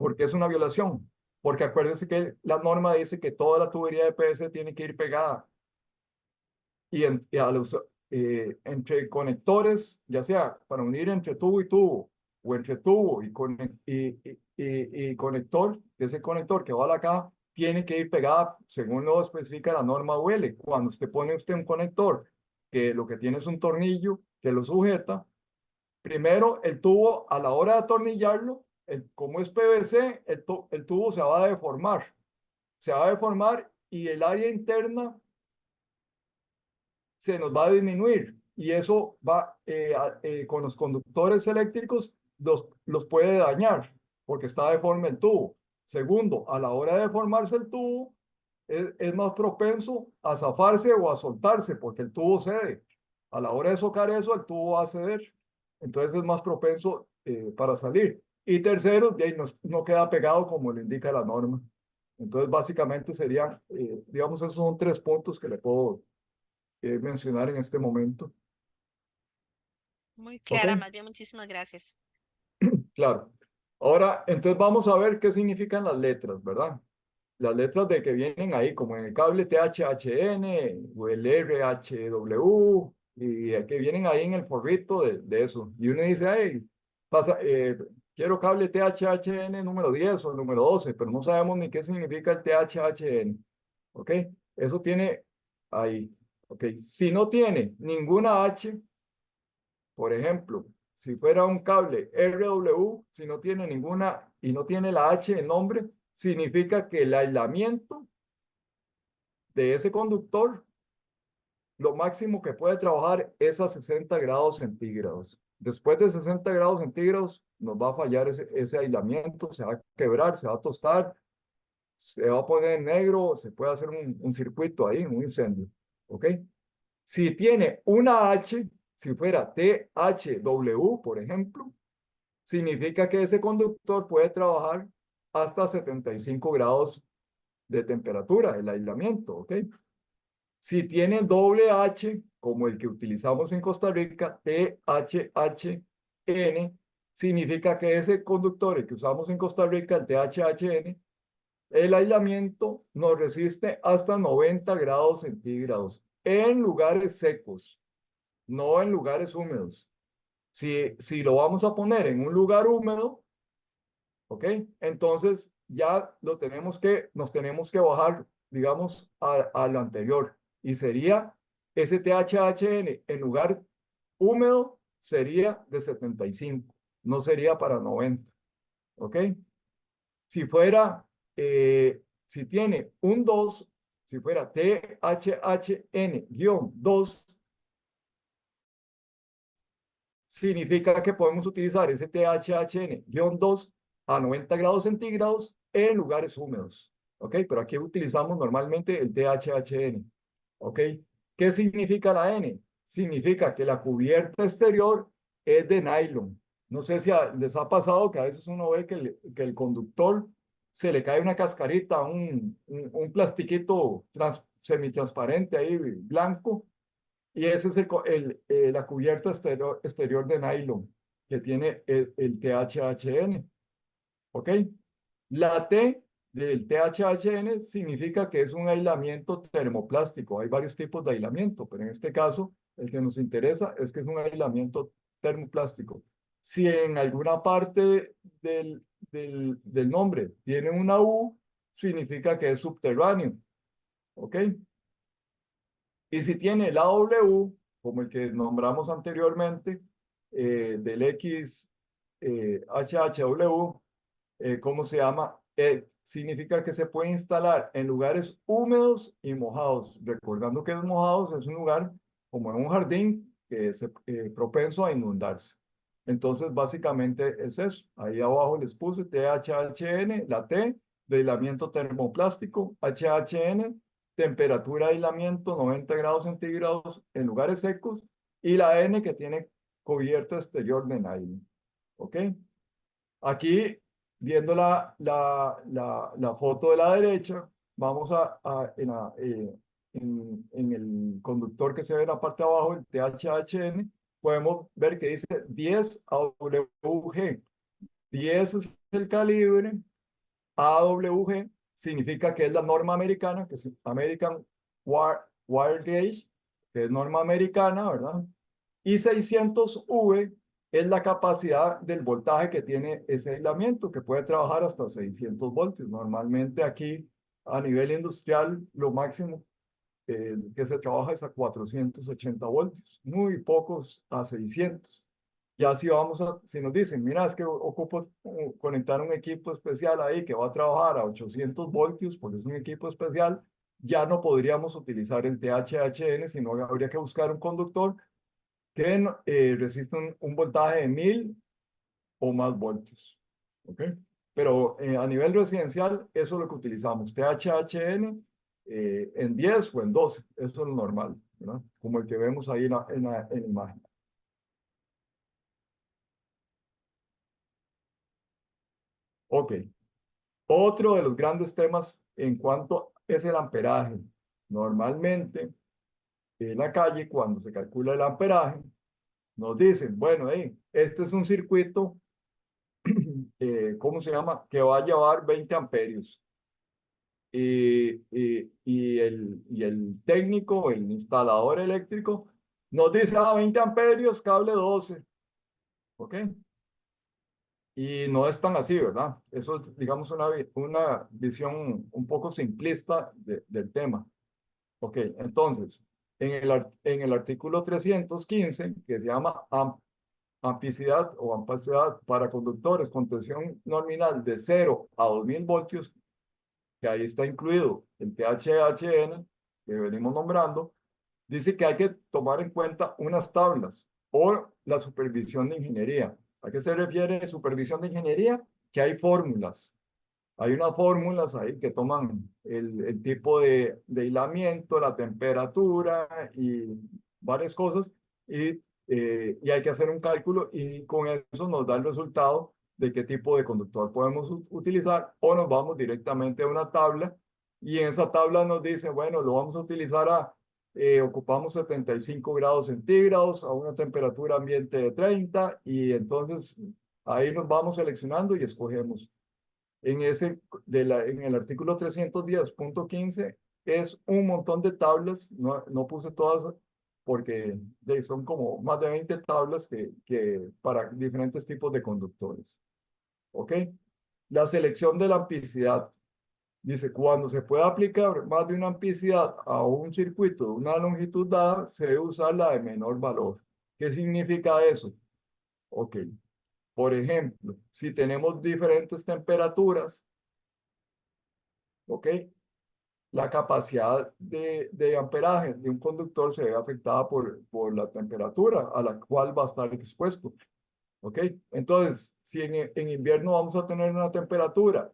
porque es una violación. Porque acuérdense que la norma dice que toda la tubería de PVC tiene que ir pegada y entre conectores, ya sea para unir entre tubo y tubo, o entre tubo y conector, ese conector que va a la caja, tiene que ir pegada según lo especifica la norma UL. Cuando usted pone un conector que lo que tiene es un tornillo que lo sujeta, primero el tubo a la hora de atornillarlo, como es PVC, el tubo se va a deformar y el área interna se nos va a disminuir y eso va con los conductores eléctricos los puede dañar porque está deforme el tubo. Segundo, a la hora de deformarse el tubo es más propenso a zafarse o a soltarse porque el tubo cede. A la hora de socar eso, el tubo va a ceder. Entonces es más propenso para salir. Y tercero, de ahí no queda pegado como le indica la norma. Entonces básicamente serían, digamos, esos son 3 puntos que le puedo mencionar en este momento. Muy ¿Ok? clara, más bien, muchísimas gracias. Claro. Ahora, entonces vamos a ver qué significan las letras, ¿verdad? Las letras de que vienen ahí, como en el cable THHN o el RHW, y que vienen ahí en el forrito de eso. Y uno dice, hey, pasa, quiero cable THHN número 10 o número 12, pero no sabemos ni qué significa el THHN. ¿Ok? Eso tiene ahí. ¿Ok? Si no tiene ninguna H, por ejemplo, si fuera un cable RW, si no tiene ninguna y no tiene la H en nombre, significa que el aislamiento de ese conductor, lo máximo que puede trabajar es a 60 grados centígrados. Después de 60 grados centígrados, nos va a fallar ese aislamiento, se va a quebrar, se va a tostar, se va a poner en negro, se puede hacer un circuito ahí, un incendio. ¿Ok? Si tiene una H, si fuera THW, por ejemplo, significa que ese conductor puede trabajar hasta 75 grados de temperatura, el aislamiento, ¿ok? Si tiene doble H, como el que utilizamos en Costa Rica, THHN, significa que ese conductor, el que usamos en Costa Rica, el THHN, el aislamiento nos resiste hasta 90 grados centígrados en lugares secos, no en lugares húmedos. Si lo vamos a poner en un lugar húmedo, ¿ok? Entonces ya nos tenemos que bajar, digamos, a lo anterior. Y sería ese THHN en lugar húmedo sería de 75, no sería para 90, ¿ok? Si fuera, si tiene un 2, si fuera THHN-2, significa que podemos utilizar ese THHN-2 a 90 grados centígrados en lugares húmedos. ¿Ok? Pero aquí utilizamos normalmente el THHN. ¿Ok? ¿Qué significa la N? Significa que la cubierta exterior es de nylon. No sé si les ha pasado que a veces uno ve que el conductor se le cae una cascarita, un plastiquito semitransparente ahí, blanco, y ese es la cubierta exterior de nylon que tiene el THHN. ¿Ok? La T del THHN significa que es un aislamiento termoplástico. Hay varios tipos de aislamiento, pero en este caso el que nos interesa es que es un aislamiento termoplástico. Si en alguna parte del nombre tiene una U, significa que es subterráneo. ¿Ok? Y si tiene la W, como el que nombramos anteriormente, del X HHW, ¿cómo se llama? Significa que se puede instalar en lugares húmedos y mojados. Recordando que los mojados es un lugar como en un jardín que es propenso a inundarse. Entonces, básicamente es eso. Ahí abajo les puse THHN, la T de aislamiento termoplástico, HHN, temperatura de aislamiento 90 grados centígrados en lugares secos, y la N que tiene cubierta exterior de nylon. ¿Ok? Aquí, viendo la foto de la derecha, vamos en el conductor que se ve en la parte de abajo, el THHN, podemos ver que dice 10 AWG. 10 es el calibre, AWG significa que es la norma americana, que es American Wire Gauge, que es norma americana, ¿verdad? Y 600V es la capacidad del voltaje que tiene ese aislamiento, que puede trabajar hasta 600 voltios. Normalmente aquí, a nivel industrial, lo máximo que se trabaja es a 480 voltios, muy pocos a 600. Ya si nos dicen, mira, es que ocupo conectar un equipo especial ahí que va a trabajar a 800 voltios, porque es un equipo especial, ya no podríamos utilizar el THHN, sino habría que buscar un conductor que resista un voltaje de 1000 o más voltios. ¿Ok? Pero a nivel residencial, eso es lo que utilizamos, THHN en 10 o en 12, eso es lo normal, ¿verdad? Como el que vemos ahí en la imagen. Ok, otro de los grandes temas en cuanto es el amperaje. Normalmente, en la calle, cuando se calcula el amperaje, nos dicen, bueno, este es un circuito, ¿cómo se llama? Que va a llevar 20 amperios. Y el técnico, el instalador eléctrico, nos dice, 20 amperios, cable 12. ¿Ok? Y no es tan así, ¿verdad? Eso es, digamos, una visión un poco simplista del tema. Ok, entonces, en el artículo 315, que se llama amplicidad o ampacidad para conductores con tensión nominal de 0 a 2000 voltios, que ahí está incluido el THHN, que venimos nombrando, dice que hay que tomar en cuenta unas tablas o la supervisión de ingeniería. ¿A qué se refiere supervisión de ingeniería? Que hay fórmulas. Hay unas fórmulas ahí que toman el tipo de hilamiento, la temperatura y varias cosas, y hay que hacer un cálculo y con eso nos da el resultado de qué tipo de conductor podemos utilizar, o nos vamos directamente a una tabla y en esa tabla nos dice, bueno, lo vamos a utilizar ocupamos 75 grados centígrados a una temperatura ambiente de 30, y entonces ahí nos vamos seleccionando y escogemos. En el artículo 310.15 es un montón de tablas, no puse todas porque son como más de 20 tablas para diferentes tipos de conductores. ¿Ok? La selección de la amplicidad. Dice, cuando se pueda aplicar más de una amplicidad a un circuito de una longitud dada, se debe usar la de menor valor. ¿Qué significa eso? Ok. Por ejemplo, si tenemos diferentes temperaturas, ¿ok? La capacidad de amperaje de un conductor se ve afectada por la temperatura a la cual va a estar expuesto. ¿Ok? Entonces, si en invierno vamos a tener una temperatura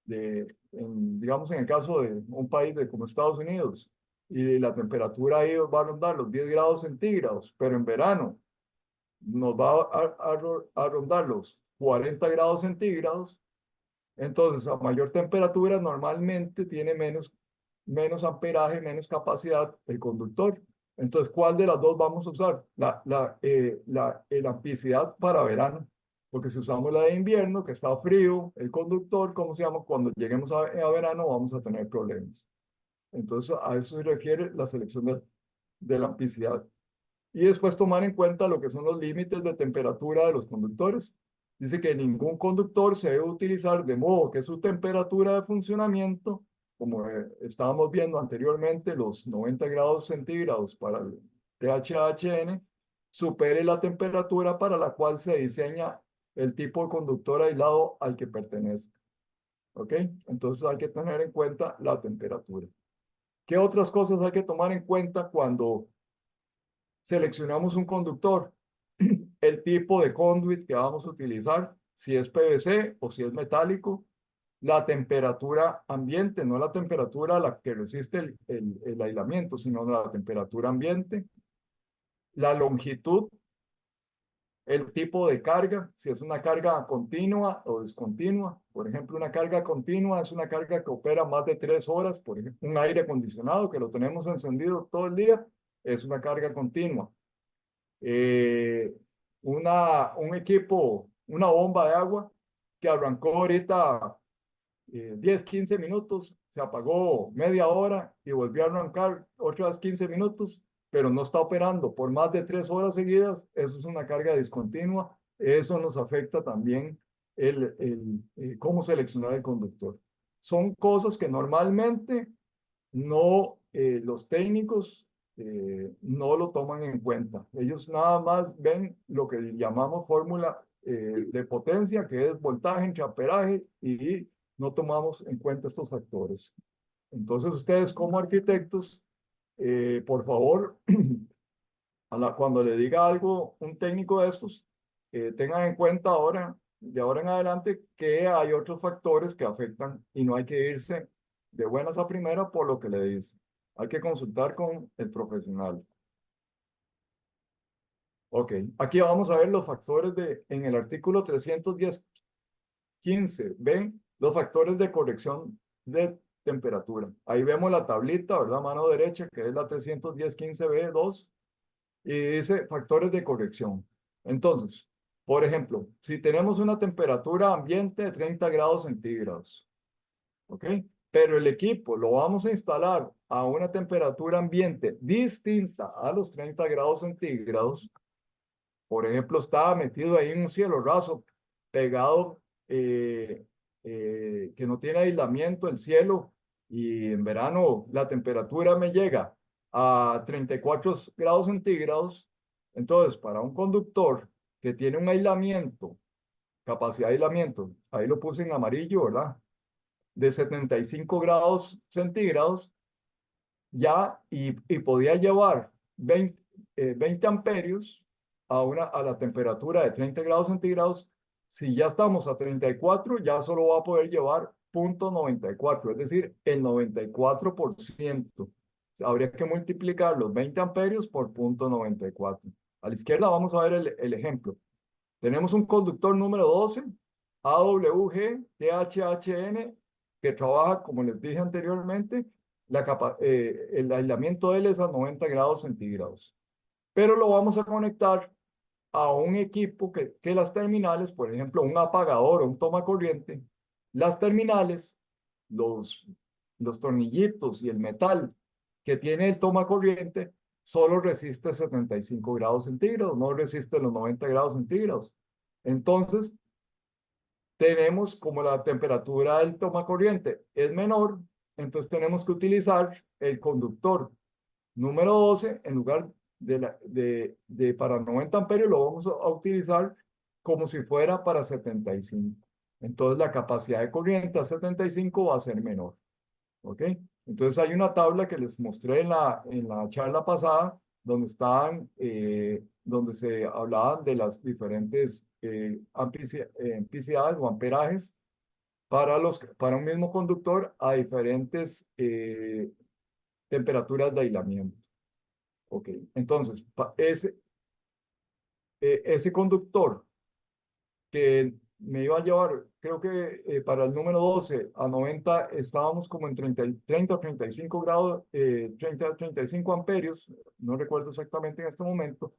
digamos en el caso de un país como Estados Unidos, y la temperatura ahí va a rondar los 10 grados centígrados, pero en verano nos va a rondar los 40 grados centígrados, entonces a mayor temperatura normalmente tiene menos amperaje, menos capacidad el conductor. Entonces, ¿cuál de las dos vamos a usar? La amplicidad para verano. Porque si usamos la de invierno, que está frío, el conductor, ¿cómo se llama? Cuando lleguemos a verano vamos a tener problemas. Entonces, a eso se refiere la selección de la amplicidad. Y después tomar en cuenta lo que son los límites de temperatura de los conductores. Dice que ningún conductor se debe utilizar de modo que su temperatura de funcionamiento, como estábamos viendo anteriormente, los 90 grados centígrados para el THHN, supere la temperatura para la cual se diseña el tipo de conductor aislado al que pertenece. ¿Ok? Entonces hay que tener en cuenta la temperatura. ¿Qué otras cosas hay que tomar en cuenta cuando seleccionamos un conductor? El tipo de conduit que vamos a utilizar, si es PVC o si es metálico, la temperatura ambiente, no la temperatura a la que resiste el aislamiento, sino la temperatura ambiente, la longitud, el tipo de carga, si es una carga continua o discontinua. Por ejemplo, una carga continua es una carga que opera más de 3 horas. Por ejemplo, un aire acondicionado que lo tenemos encendido todo el día es una carga continua. Un equipo, una bomba de agua que arrancó ahorita 10, 15 minutos, se apagó media hora y volvió a arrancar otras 15 minutos, pero no está operando por más de 3 horas seguidas. Eso es una carga discontinua. Eso nos afecta también cómo seleccionar el conductor. Son cosas que normalmente no, los técnicos no lo toman en cuenta. Ellos nada más ven lo que llamamos fórmula de potencia, que es voltaje entre amperaje, y no tomamos en cuenta estos factores. Entonces, ustedes como arquitectos, por favor, cuando le diga algo un técnico de estos, tengan en cuenta ahora, de ahora en adelante, que hay otros factores que afectan y no hay que irse de buenas a primera por lo que le dice. Hay que consultar con el profesional. Ok, aquí vamos a ver los factores en el artículo 310.15. ¿Ven? Los factores de corrección de temperatura. Ahí vemos la tablita, ¿verdad? Mano derecha, que es la 310.15b2. Y dice factores de corrección. Entonces, por ejemplo, si tenemos una temperatura ambiente de 30 grados centígrados, ¿ok? Pero el equipo lo vamos a instalar a una temperatura ambiente distinta a los 30 grados centígrados. Por ejemplo, estaba metido ahí en un cielo raso, pegado, que no tiene aislamiento el cielo, y en verano la temperatura me llega a 34 grados centígrados. Entonces, para un conductor que tiene un aislamiento, capacidad de aislamiento, ahí lo puse en amarillo, ¿verdad? De 75 grados centígrados, ya, y podía llevar 20 amperios a la temperatura de 30 grados centígrados. Si ya estamos a 34, ya solo va a poder llevar 0.94, es decir, el 94%. Habría que multiplicar los 20 amperios por 0.94. A la izquierda vamos a ver el ejemplo. Tenemos un conductor número 12, AWG THHN, que trabaja, como les dije anteriormente, el aislamiento de él es a 90 grados centígrados. Pero lo vamos a conectar a un equipo que las terminales, por ejemplo, un apagador o un toma corriente, las terminales, los tornillitos y el metal que tiene el toma corriente solo resiste 75 grados centígrados, no resiste los 90 grados centígrados. Entonces, tenemos, como la temperatura del toma corriente es menor, entonces tenemos que utilizar el conductor número 12 en lugar para 90 amperios, lo vamos a utilizar como si fuera para 75. Entonces la capacidad de corriente a 75 va a ser menor. ¿Ok? Entonces hay una tabla que les mostré en la charla pasada donde donde se hablaban de las diferentes amplicidades o amperajes para un mismo conductor a diferentes temperaturas de aislamiento. Ok, entonces ese conductor que me iba a llevar, creo que para el número 12 a 90 estábamos como en 30 o 35 grados, 30 a 35 amperios, no recuerdo exactamente en este momento.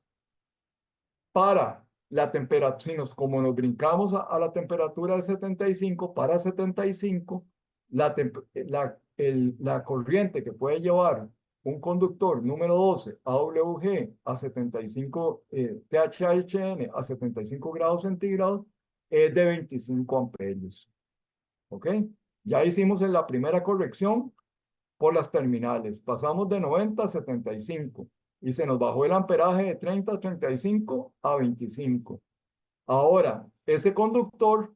Para la temperatura, como nos brincamos a la temperatura de 75, para 75, la corriente que puede llevar un conductor número 12 AWG a 75, THHN a 75 grados centígrados es de 25 amperios. ¿Ok? Ya hicimos en la primera corrección por las terminales. Pasamos de 90 a 75 y se nos bajó el amperaje de 30 a 35 a 25. Ahora, ese conductor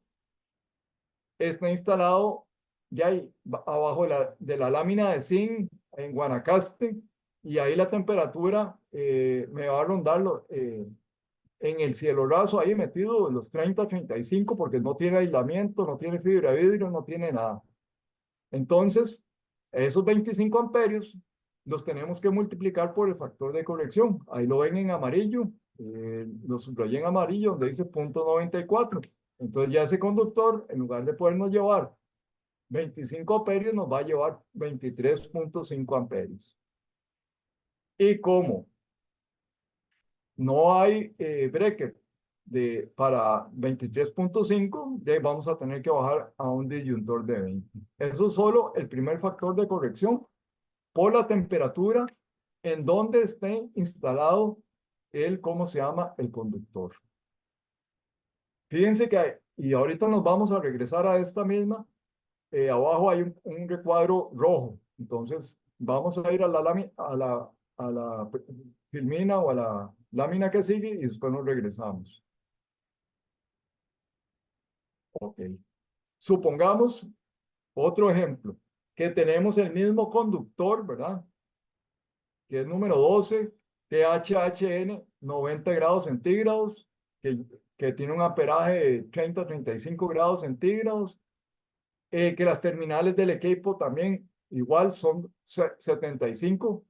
está instalado ya ahí abajo de la lámina de zinc en Guanacaste, y ahí la temperatura me va a rondar en el cielo raso ahí metido los 30, 35, porque no tiene aislamiento, no tiene fibra de vidrio, no tiene nada. Entonces, esos 25 amperios los tenemos que multiplicar por el factor de corrección. Ahí lo ven en amarillo, lo subrayé en amarillo donde dice 0.94. Entonces ya ese conductor, en lugar de podernos llevar 25 amperios, nos va a llevar 23.5 amperios. Y como no hay breaker para 23.5, vamos a tener que bajar a un disyuntor de 20. Eso es solo el primer factor de corrección por la temperatura en donde esté instalado ¿cómo se llama? El conductor. Fíjense que, y ahorita nos vamos a regresar a esta misma, abajo hay un recuadro rojo. Entonces, vamos a ir a la filmina o a la lámina que sigue y después nos regresamos. Ok. Supongamos otro ejemplo, que tenemos el mismo conductor, ¿verdad? Que es número 12, THHN, 90 grados centígrados, que tiene un amperaje de 30 a 35 grados centígrados, que las terminales del equipo también igual son 75.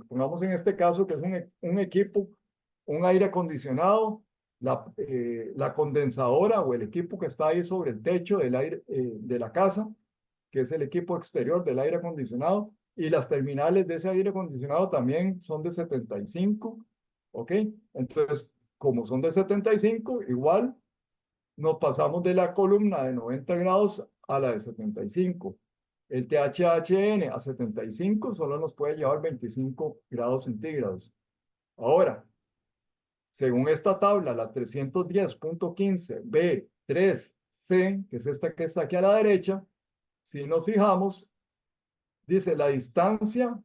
Pongamos en este caso que es un equipo, un aire acondicionado, la condensadora o el equipo que está ahí sobre el techo del aire, de la casa, que es el equipo exterior del aire acondicionado, y las terminales de ese aire acondicionado también son de 75, ¿ok? Entonces, como son de 75, igual nos pasamos de la columna de 90 grados a la de 75. El THHN a 75 solo nos puede llevar 25 grados centígrados. Ahora, según esta tabla, la 310.15B3C, que es esta que está aquí a la derecha, si nos fijamos, dice la distancia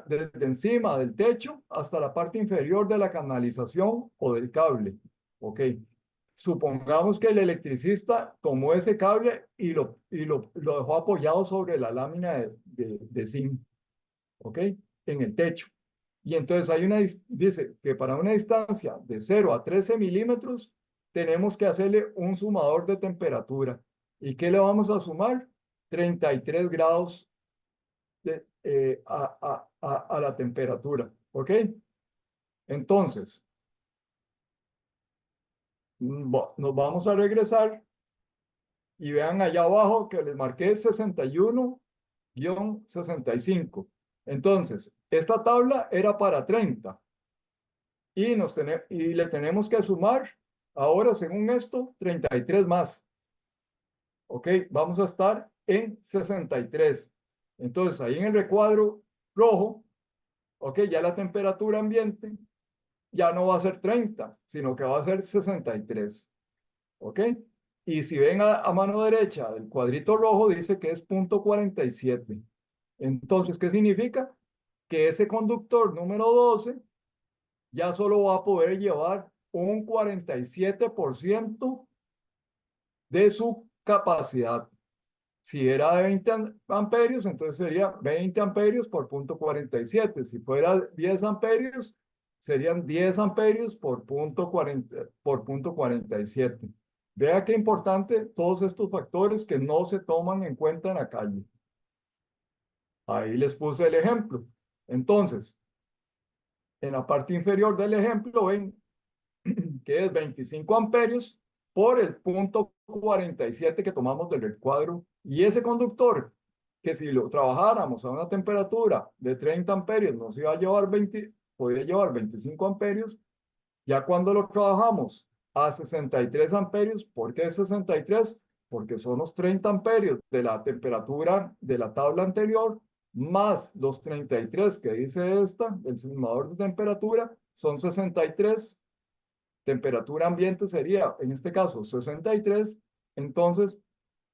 desde encima del techo hasta la parte inferior de la canalización o del cable. Ok. Supongamos que el electricista tomó ese cable y lo dejó apoyado sobre la lámina de zinc. Ok. En el techo. Y entonces dice que para una distancia de 0 a 13 milímetros tenemos que hacerle un sumador de temperatura. ¿Y qué le vamos a sumar? 33 grados a la temperatura. ¿Ok? Entonces, nos vamos a regresar y vean allá abajo que les marqué 61-65. Entonces, esta tabla era para 30 y le tenemos que sumar ahora, según esto, 33 más. ¿Ok? Vamos a estar en 63. Entonces, ahí en el recuadro rojo, ¿ok? Ya la temperatura ambiente ya no va a ser 30, sino que va a ser 63. ¿Ok? Y si ven a mano derecha del cuadrito rojo, dice que es 0.47. Entonces, ¿qué significa? Que ese conductor número 12 ya solo va a poder llevar un 47% de su capacidad. Si era de 20 amperios, entonces sería 20 amperios por 0.47. Si fuera 10 amperios, serían 10 amperios por 0.47. Vea qué importante todos estos factores que no se toman en cuenta en la calle. Ahí les puse el ejemplo. Entonces, en la parte inferior del ejemplo ven que es 25 amperios por el 0.47 que tomamos del recuadro. Y ese conductor, que si lo trabajáramos a una podría llevar 25 amperios, ya cuando lo trabajamos a 63 amperios, ¿por qué 63? Porque son los 30 amperios de la temperatura de la tabla anterior, más los 33 que dice esta, el simulador de temperatura, son 63. Temperatura ambiente sería, en este caso, 63. Entonces,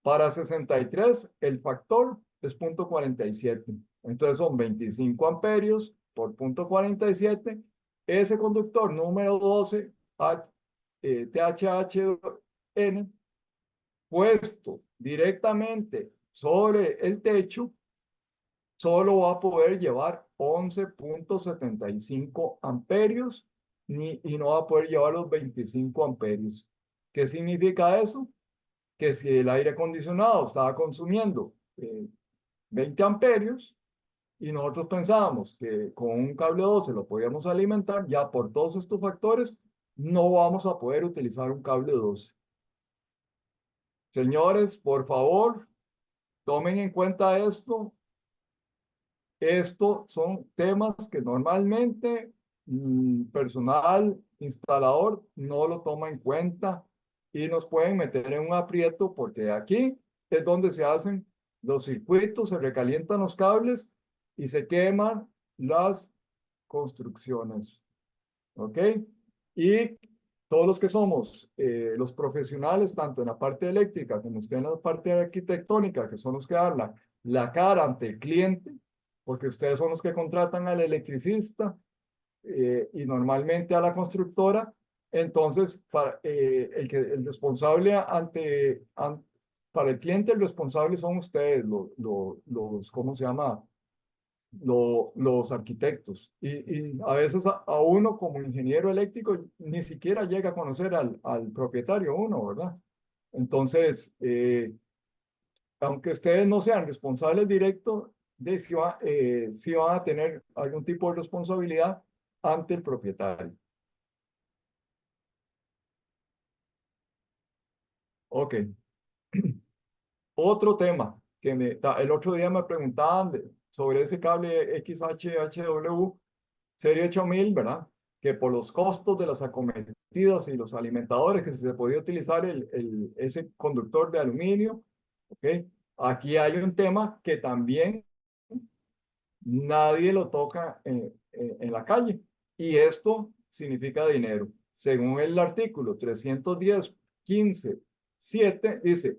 para 63, el factor es 0.47. Entonces, son 25 amperios por 0.47. Ese conductor número 12, THHN, puesto directamente sobre el techo, solo va a poder llevar 11.75 amperios y no va a poder llevar los 25 amperios. ¿Qué significa eso? Que si el aire acondicionado estaba consumiendo 20 amperios y nosotros pensábamos que con un cable 12 lo podíamos alimentar, ya por todos estos factores no vamos a poder utilizar un cable 12. Señores, por favor, tomen en cuenta esto. Estos son temas que normalmente personal instalador no lo toma en cuenta y nos pueden meter en un aprieto porque aquí es donde se hacen los circuitos, se recalientan los cables y se queman las construcciones. ¿Ok? Y todos los que somos los profesionales, tanto en la parte eléctrica como usted en la parte arquitectónica, que son los que dan la cara ante el cliente, porque ustedes son los que contratan al electricista y normalmente a la constructora, entonces para, el responsable para el cliente, el responsable son ustedes, ¿cómo se llama? Los arquitectos. Y a veces a uno como ingeniero eléctrico ni siquiera llega a conocer al propietario uno, ¿verdad? Entonces, aunque ustedes no sean responsables directos, sí van a tener algún tipo de responsabilidad ante el propietario. Ok. Otro tema que el otro día me preguntaban sobre ese cable XHHW serie 8000, ¿verdad? Que por los costos de las acometidas y los alimentadores, que se podía utilizar ese conductor de aluminio, ¿ok? Aquí hay un tema que también nadie lo toca en la calle. Y esto significa dinero. Según el artículo 310.15.7, dice,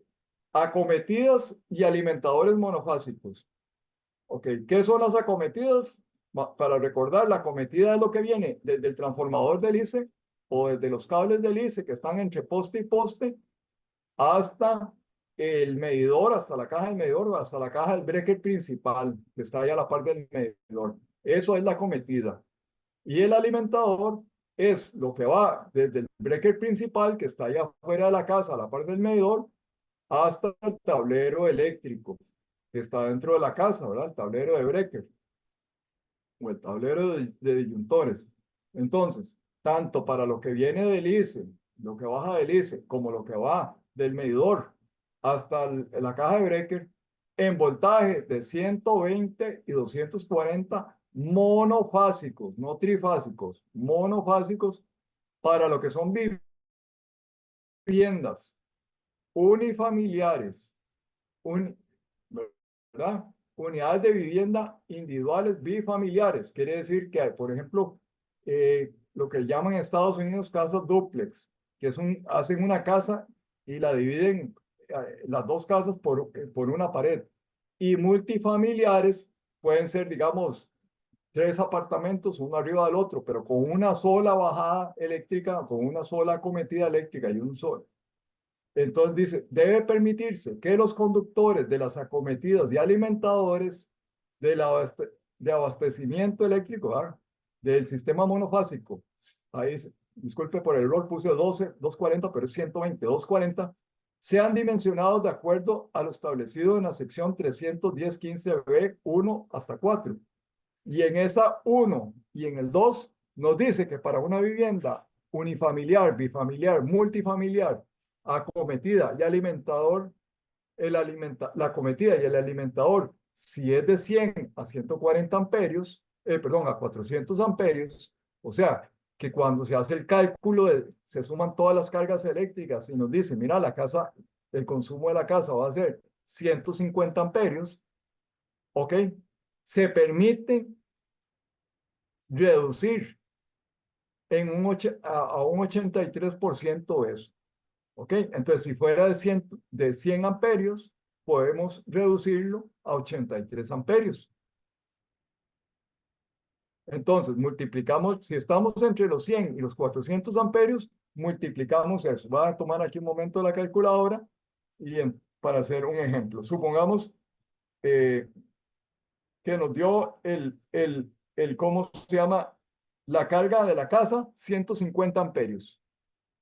acometidas y alimentadores monofásicos. Ok, ¿qué son las acometidas? Para recordar, la acometida es lo que viene desde el transformador del ICE o desde los cables del ICE que están entre poste y poste hasta el medidor, hasta la caja del medidor, hasta la caja del breaker principal, que está ahí a la par del medidor. Eso es la acometida. Y el alimentador es lo que va desde el breaker principal, que está ahí afuera de la casa, a la par del medidor, hasta el tablero eléctrico, que está dentro de la casa, ¿verdad? El tablero de breaker o el tablero de disyuntores. Entonces, tanto para lo que viene del ICE, lo que baja del ICE, como lo que va del medidor hasta la caja de breaker, en voltaje de 120 y 240 monofásicos, no trifásicos, monofásicos, para lo que son viviendas unifamiliares, ¿verdad? Unidades de vivienda individuales bifamiliares. Quiere decir que hay, por ejemplo, lo que llaman en Estados Unidos casas dúplex, que hacen una casa y la dividen las dos casas por una pared. Y multifamiliares pueden ser, digamos, 3 apartamentos, uno arriba del otro, pero con una sola bajada eléctrica, con una sola acometida eléctrica y un solo. Entonces dice, debe permitirse que los conductores de las acometidas y alimentadores de abastecimiento eléctrico, del sistema monofásico, ahí, disculpe por el error, puse 240, pero es 120, 240, sean dimensionados de acuerdo a lo establecido en la sección 310.15b 1 hasta 4. Y en esa 1 y en el 2 nos dice que para una vivienda unifamiliar, bifamiliar, multifamiliar, acometida y alimentador, la acometida y el alimentador, si es de 100 a 140 amperios, perdón, a 400 amperios, o sea, que cuando se hace el cálculo, se suman todas las cargas eléctricas y nos dice, mira, el consumo de la casa va a ser 150 amperios, ¿ok? Se permite reducir a un 83% eso. ¿Ok? Entonces, si fuera de 100 amperios, podemos reducirlo a 83 amperios. Entonces, multiplicamos, si estamos entre los 100 y los 400 amperios, multiplicamos eso. Voy a tomar aquí un momento la calculadora y para hacer un ejemplo. Supongamos que nos dio ¿cómo se llama? La carga de la casa, 150 amperios.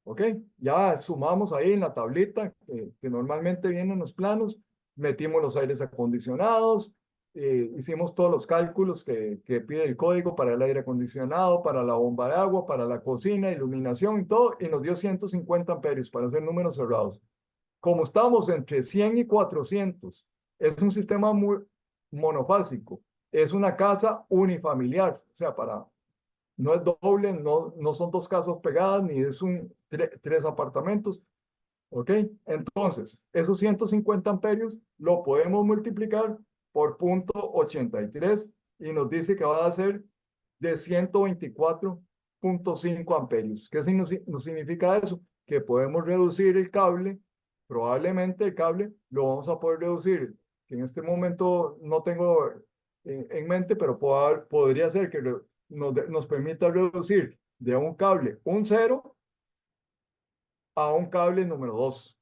¿Ok? Ya sumamos ahí en la tablita que normalmente vienen los planos, metimos los aires acondicionados, hicimos todos los cálculos que pide el código para el aire acondicionado, para la bomba de agua, para la cocina, iluminación y todo, y nos dio 150 amperios para hacer números cerrados. Como estamos entre 100 y 400, es un sistema muy monofásico, es una casa unifamiliar, o sea, no es doble, no son dos casas pegadas, ni es tres apartamentos, ¿ok? Entonces, esos 150 amperios lo podemos multiplicar por 0.83 y nos dice que va a ser de 124.5 amperios. ¿Qué nos significa eso? Que podemos reducir el cable, probablemente el cable lo vamos a poder reducir, que en este momento no tengo en mente, pero podría ser que nos permita reducir de un cable un 0 a un cable número 2.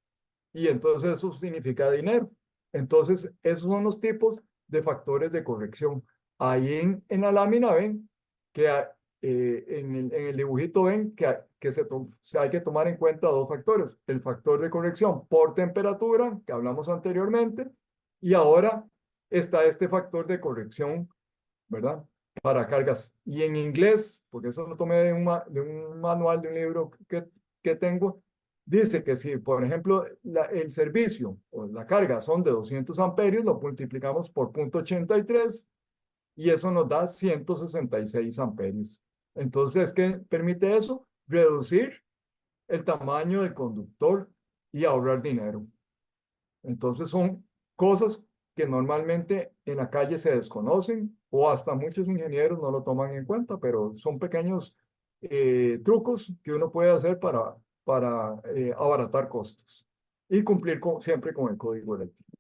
Y entonces eso significa dinero. Entonces, esos son los tipos de factores de corrección. Ahí en la lámina ven que en el dibujito ven que hay que tomar en cuenta dos factores. El factor de corrección por temperatura, que hablamos anteriormente, y ahora está este factor de corrección, ¿verdad? Para cargas. Y en inglés, porque eso lo tomé de un manual, de un libro que tengo, dice que si, por ejemplo, el servicio o la carga son de 200 amperios, lo multiplicamos por 0.83 y eso nos da 166 amperios. Entonces, ¿qué permite eso? Reducir el tamaño del conductor y ahorrar dinero. Entonces, son cosas que normalmente en la calle se desconocen o hasta muchos ingenieros no lo toman en cuenta, pero son pequeños trucos que uno puede hacer para abaratar costos y cumplir siempre con el código eléctrico.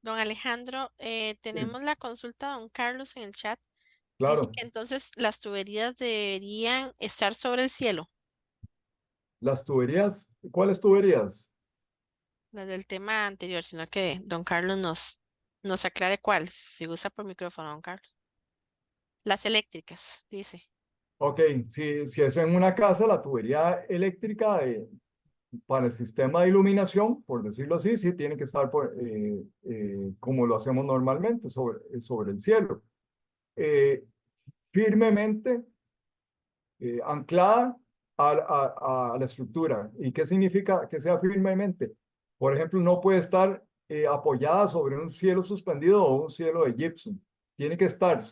Don Alejandro, Sí, tenemos la consulta de don Carlos en el chat. Dice claro, que entonces las tuberías deberían estar sobre el cielo, las tuberías, ¿cuáles tuberías? las del tema anterior, sino que don Carlos nos aclare cuáles, si usa por micrófono, don Carlos. Las eléctricas, dice. Ok, si es en una casa, la tubería eléctrica para el sistema de iluminación, por decirlo así, sí tiene que estar como lo hacemos normalmente, sobre el cielo. Firmemente anclada a la estructura. ¿Y qué significa que sea firmemente? Por ejemplo, no puede estar apoyada sobre un cielo suspendido o un cielo de gypsum. Tiene que estar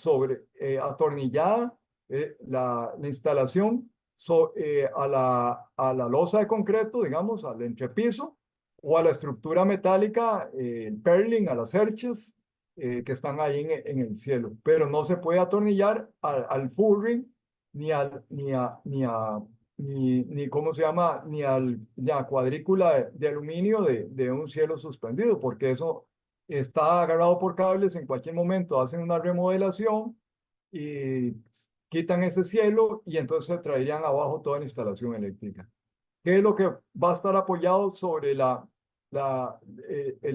atornillada la instalación a la losa de concreto, digamos, al entrepiso, o a la estructura metálica, el purlin, a las cerchas que están ahí en el cielo. Pero no se puede atornillar al full ring ni ¿cómo se llama? Ni a cuadrícula de aluminio de un cielo suspendido, porque eso está agarrado por cables, en cualquier momento hacen una remodelación y quitan ese cielo y entonces traerían abajo toda la instalación eléctrica. ¿Qué es lo que va a estar apoyado sobre el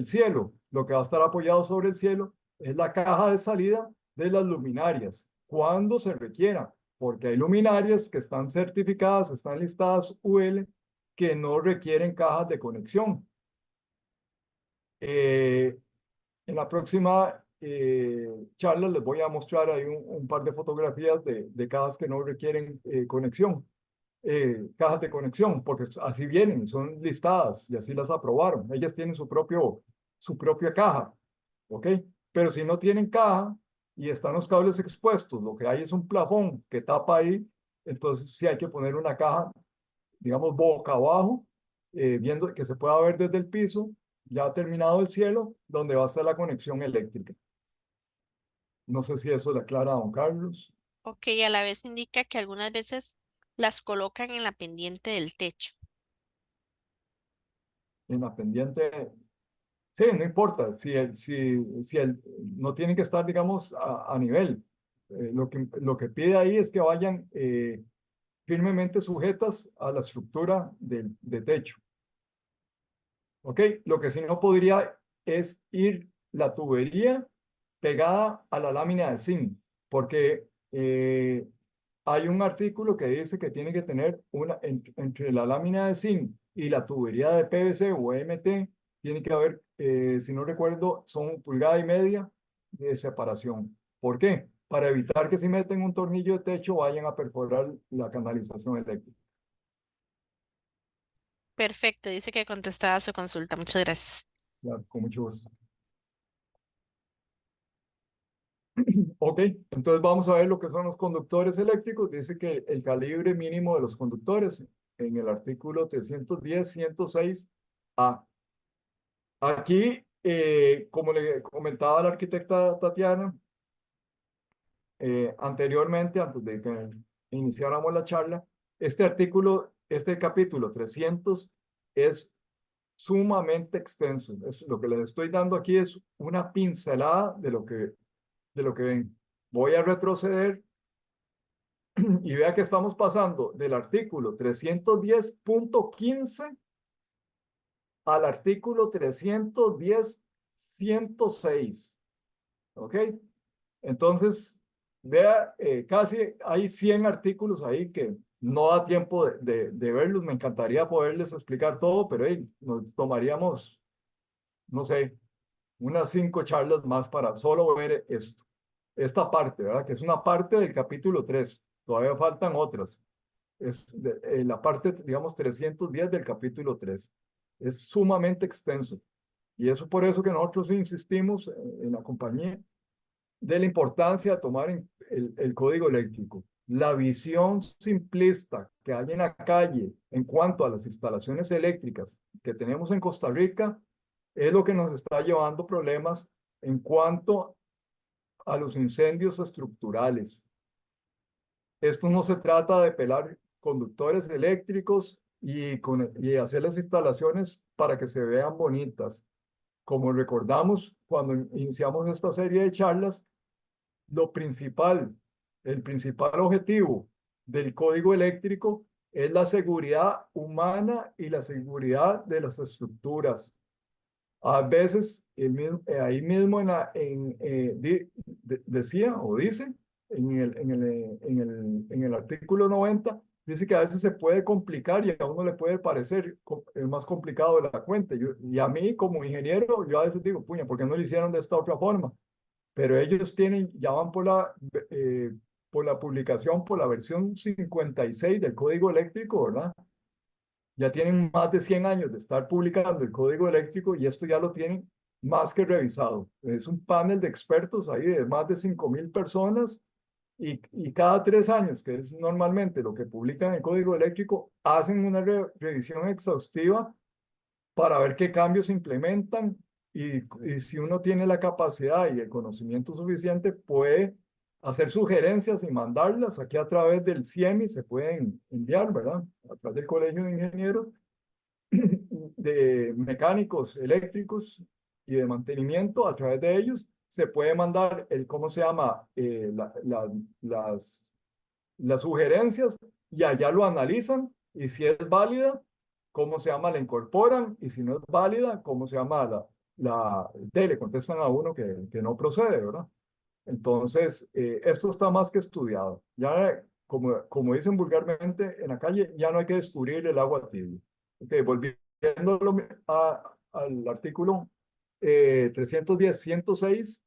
cielo? Lo que va a estar apoyado sobre el cielo es la caja de salida de las luminarias, cuando se requiera, porque hay luminarias que están certificadas, están listadas UL, que no requieren cajas de conexión. Eh, en la próxima charla les voy a mostrar ahí un par de fotografías de cajas que no requieren conexión. Cajas de conexión, porque así vienen, son listadas y así las aprobaron. Ellas tienen su propia caja, ¿ok? Pero si no tienen caja y están los cables expuestos, lo que hay es un plafón que tapa ahí, entonces sí hay que poner una caja, digamos, boca abajo, viendo que se pueda ver desde el piso, ya terminado el cielo, donde va a estar la conexión eléctrica. No sé si eso le aclara a don Carlos. Ok, a la vez indica que algunas veces las colocan en la pendiente del techo. En la pendiente. Sí, no importa, no tienen que estar, digamos, a nivel. Lo que pide ahí es que vayan firmemente sujetas a la estructura de techo. ¿Ok? Lo que sí no podría es ir la tubería pegada a la lámina de zinc, porque hay un artículo que dice que tiene que tener entre la lámina de zinc y la tubería de PVC o MT, tiene que haber, si no recuerdo, son 1,5 pulgadas de separación. ¿Por qué? Para evitar que si meten un tornillo de techo vayan a perforar la canalización eléctrica. Perfecto, dice que contestada su consulta. Muchas gracias. Claro, con mucho gusto. Ok, entonces vamos a ver lo que son los conductores eléctricos. Dice que el calibre mínimo de los conductores en el artículo 310.106A. Aquí, como le comentaba la arquitecta Tatiana anteriormente, antes de que iniciáramos la charla, este capítulo 300 es sumamente extenso. Lo que les estoy dando aquí es una pincelada de lo que ven. Voy a retroceder y vea que estamos pasando del artículo 310.15 al artículo 310.106. ¿Ok? Entonces, vea, casi hay 100 artículos ahí que no da tiempo de verlos. Me encantaría poderles explicar todo, pero nos tomaríamos, no sé, unas 5 charlas más para solo ver esto. Esta parte, ¿verdad? Que es una parte del capítulo 3. Todavía faltan otras. Es la parte, digamos, 310 del capítulo 3. Es sumamente extenso. Y eso por eso que nosotros insistimos en la compañía de la importancia de tomar el código eléctrico. La visión simplista que hay en la calle en cuanto a las instalaciones eléctricas que tenemos en Costa Rica es lo que nos está llevando problemas en cuanto a los incendios estructurales. Esto no se trata de pelar conductores eléctricos y hacer las instalaciones para que se vean bonitas. Como recordamos cuando iniciamos esta serie de charlas, el principal objetivo del código eléctrico es la seguridad humana y la seguridad de las estructuras. A veces, ahí mismo decía o dice en el artículo 90, dice que a veces se puede complicar y a uno le puede parecer más complicado de la cuenta. Y a mí, como ingeniero, yo a veces digo, puña, ¿por qué no lo hicieron de esta otra forma? Pero ellos ya van por la publicación, por la versión 56 del código eléctrico, ¿verdad? Ya tienen más de 100 años de estar publicando el código eléctrico y esto ya lo tienen más que revisado. Es un panel de expertos ahí de más de 5,000 personas y cada 3 años, que es normalmente lo que publican el código eléctrico, hacen una revisión exhaustiva para ver qué cambios se implementan y si uno tiene la capacidad y el conocimiento suficiente, puede hacer sugerencias y mandarlas. Aquí a través del CIEMI se pueden enviar, ¿verdad? A través del Colegio de Ingenieros, de mecánicos, eléctricos y de mantenimiento, a través de ellos se puede mandar ¿cómo se llama? Las sugerencias y allá lo analizan y si es válida, ¿cómo se llama? La incorporan y si no es válida, ¿cómo se llama? Le contestan a uno que no procede, ¿verdad? Entonces, esto está más que estudiado. Ya, como dicen vulgarmente en la calle, ya no hay que descubrir el agua tibia. Ok, volviendo al artículo 310.106,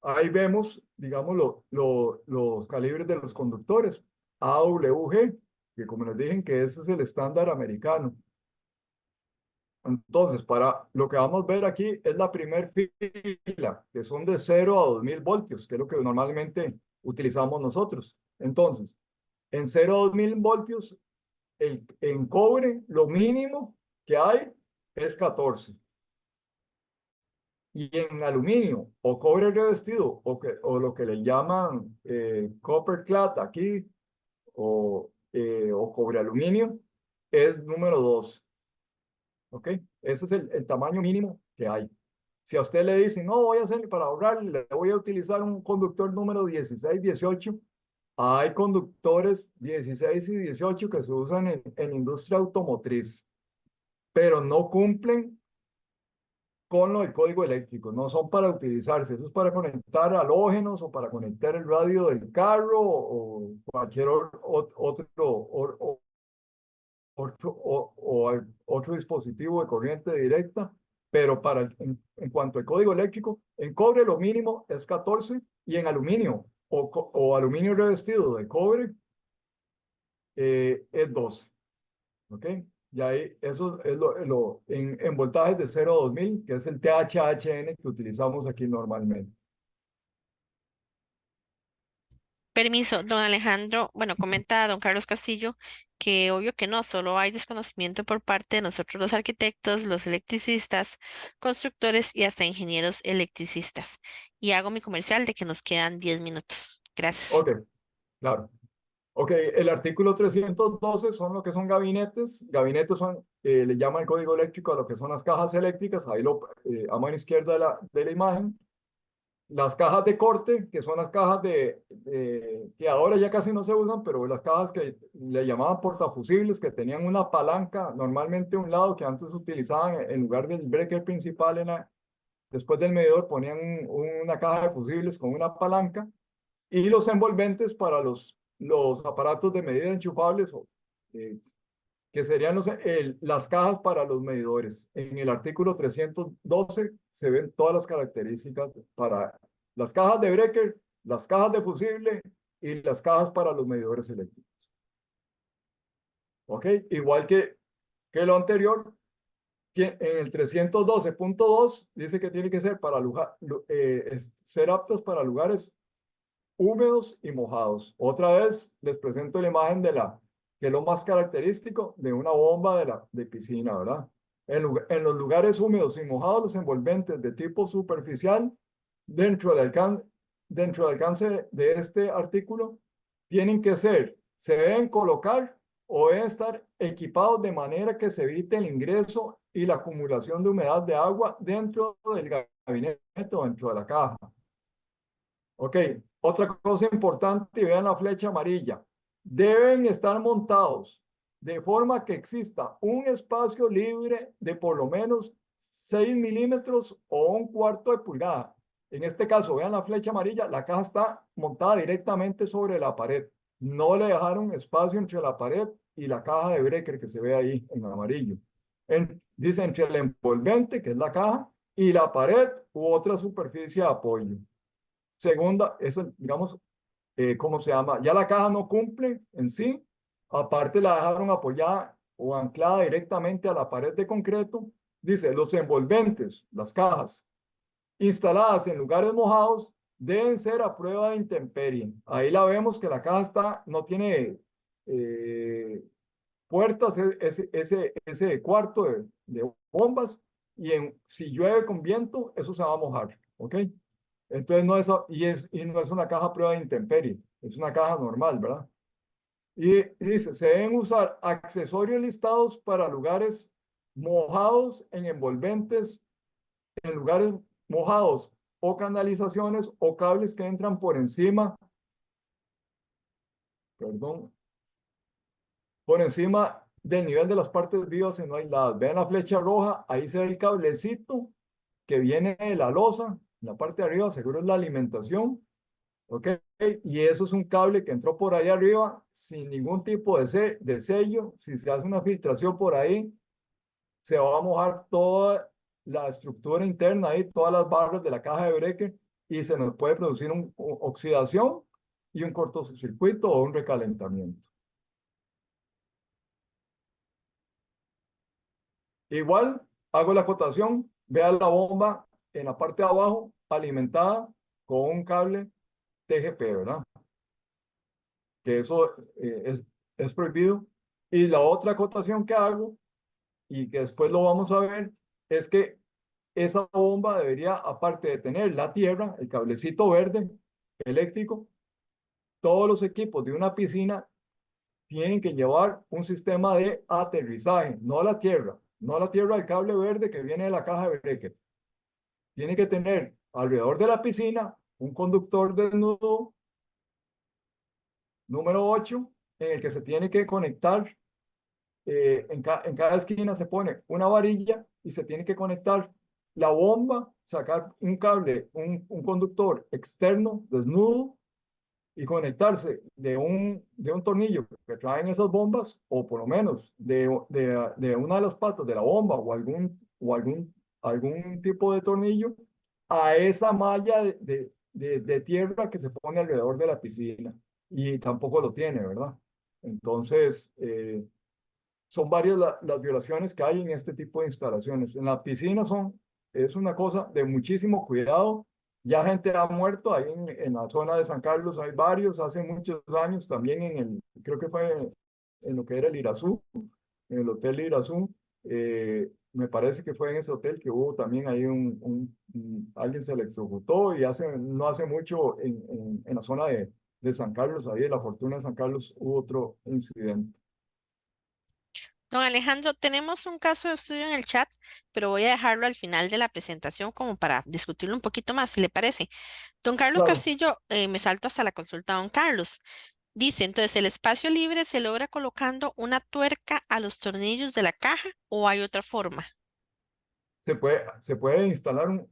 ahí vemos, digamos, los calibres de los conductores. AWG, que como les dije, que ese es el estándar americano. Entonces, para lo que vamos a ver aquí es la primera fila, que son de 0 a 2,000 voltios, que es lo que normalmente utilizamos nosotros. Entonces, en 0 a 2,000 voltios, en cobre, lo mínimo que hay es 14. Y en aluminio o cobre revestido o lo que le llaman copper clad aquí o cobre aluminio es número 2. ¿Ok? Ese es el tamaño mínimo que hay. Si a usted le dicen, no, voy a hacer para ahorrar, le voy a utilizar un conductor número 16, 18, hay conductores 16 y 18 que se usan en industria automotriz, pero no cumplen con lo del código eléctrico, no son para utilizarse, eso es para conectar halógenos o para conectar el radio del carro o cualquier otro dispositivo de corriente directa, pero en cuanto al código eléctrico, en cobre lo mínimo es 14 y en aluminio o aluminio revestido de cobre es 12. ¿Ok? Y ahí eso es en voltajes de 0 a 2000, que es el THHN que utilizamos aquí normalmente. Permiso, don Alejandro. Bueno, comenta don Carlos Castillo que obvio que no, solo hay desconocimiento por parte de nosotros los arquitectos, los electricistas, constructores y hasta ingenieros electricistas. Y hago mi comercial de que nos quedan 10 minutos. Gracias. Ok, claro. Ok, el artículo 312 son lo que son gabinetes. Gabinetes son, le llaman el código eléctrico a lo que son las cajas eléctricas, ahí a mano izquierda de la imagen. Las cajas de corte, que son las cajas que ahora ya casi no se usan, pero las cajas que le llamaban portafusibles, que tenían una palanca, normalmente a un lado, que antes utilizaban en lugar del breaker principal, después del medidor ponían una caja de fusibles con una palanca, y los envolventes para los aparatos de medida enchufables, que serían las cajas para los medidores. En el artículo 312 se ven todas las características para las cajas de breaker, las cajas de fusible y las cajas para los medidores eléctricos. ¿Ok? Igual que lo anterior, en el 312.2 dice que tiene que ser ser aptos para lugares húmedos y mojados. Otra vez les presento la imagen que es lo más característico de una bomba de piscina, ¿verdad? En los lugares húmedos y mojados, los envolventes de tipo superficial, dentro del alcance de este artículo, se deben colocar o deben estar equipados de manera que se evite el ingreso y la acumulación de humedad de agua dentro del gabinete o dentro de la caja. Ok, otra cosa importante, y vean la flecha amarilla. Deben estar montados de forma que exista un espacio libre de por lo menos 6 milímetros o un cuarto de pulgada. En este caso, vean la flecha amarilla, la caja está montada directamente sobre la pared. No le dejaron espacio entre la pared y la caja de breaker que se ve ahí en amarillo. Dice entre el envolvente, que es la caja, y la pared u otra superficie de apoyo. Segunda, eso, digamos, ¿cómo se llama? Ya la caja no cumple en sí, aparte la dejaron apoyada o anclada directamente a la pared de concreto. Dice, los envolventes, las cajas, instaladas en lugares mojados, deben ser a prueba de intemperie. Ahí la vemos que la caja no tiene puertas, ese cuarto de bombas, y si llueve con viento, eso se va a mojar, ¿ok? Entonces no es una caja a prueba de intemperie, es una caja normal, ¿verdad? Y dice, se deben usar accesorios listados para lugares mojados en envolventes, en lugares mojados o canalizaciones o cables que entran por encima, perdón, por encima del nivel de las partes vivas y no aisladas. Vean la flecha roja, ahí se ve el cablecito que viene de la losa, en la parte de arriba, seguro es la alimentación. ¿Ok? Y eso es un cable que entró por ahí arriba sin ningún tipo de sello. Si se hace una filtración por ahí, se va a mojar toda la estructura interna ahí, todas las barras de la caja de breaker y se nos puede producir una oxidación y un cortocircuito o un recalentamiento. Igual, hago la acotación, vea la bomba en la parte de abajo alimentada con un cable TGP, ¿verdad? Que eso es prohibido. Y la otra acotación que hago, y que después lo vamos a ver, es que esa bomba debería, aparte de tener la tierra, el cablecito verde eléctrico, todos los equipos de una piscina tienen que llevar un sistema de aterrizaje, no la tierra del cable verde que viene de la caja de breaker. Tiene que tener alrededor de la piscina un conductor desnudo número 8, en el que se tiene que conectar, en cada esquina se pone una varilla y se tiene que conectar la bomba, sacar un cable, un conductor externo desnudo y conectarse de un tornillo que traen esas bombas, o por lo menos de una de las patas de la bomba algún tipo de tornillo, a esa malla de tierra que se pone alrededor de la piscina. Y tampoco lo tiene, ¿verdad? Entonces, son varias las violaciones que hay en este tipo de instalaciones. En la piscina es una cosa de muchísimo cuidado. Ya gente ha muerto ahí en la zona de San Carlos, hay varios, hace muchos años también creo que fue en lo que era el Irazú, en el Hotel Irazú. Me parece que fue en ese hotel que hubo también ahí alguien se electrocutó y no hace mucho en la zona de San Carlos, ahí de la Fortuna de San Carlos, hubo otro incidente. Don Alejandro, tenemos un caso de estudio en el chat, pero voy a dejarlo al final de la presentación como para discutirlo un poquito más, si le parece. Don Carlos Claro. Castillo, me salto hasta la consulta, don Carlos. Dice, entonces, ¿el espacio libre se logra colocando una tuerca a los tornillos de la caja o hay otra forma? Se puede instalar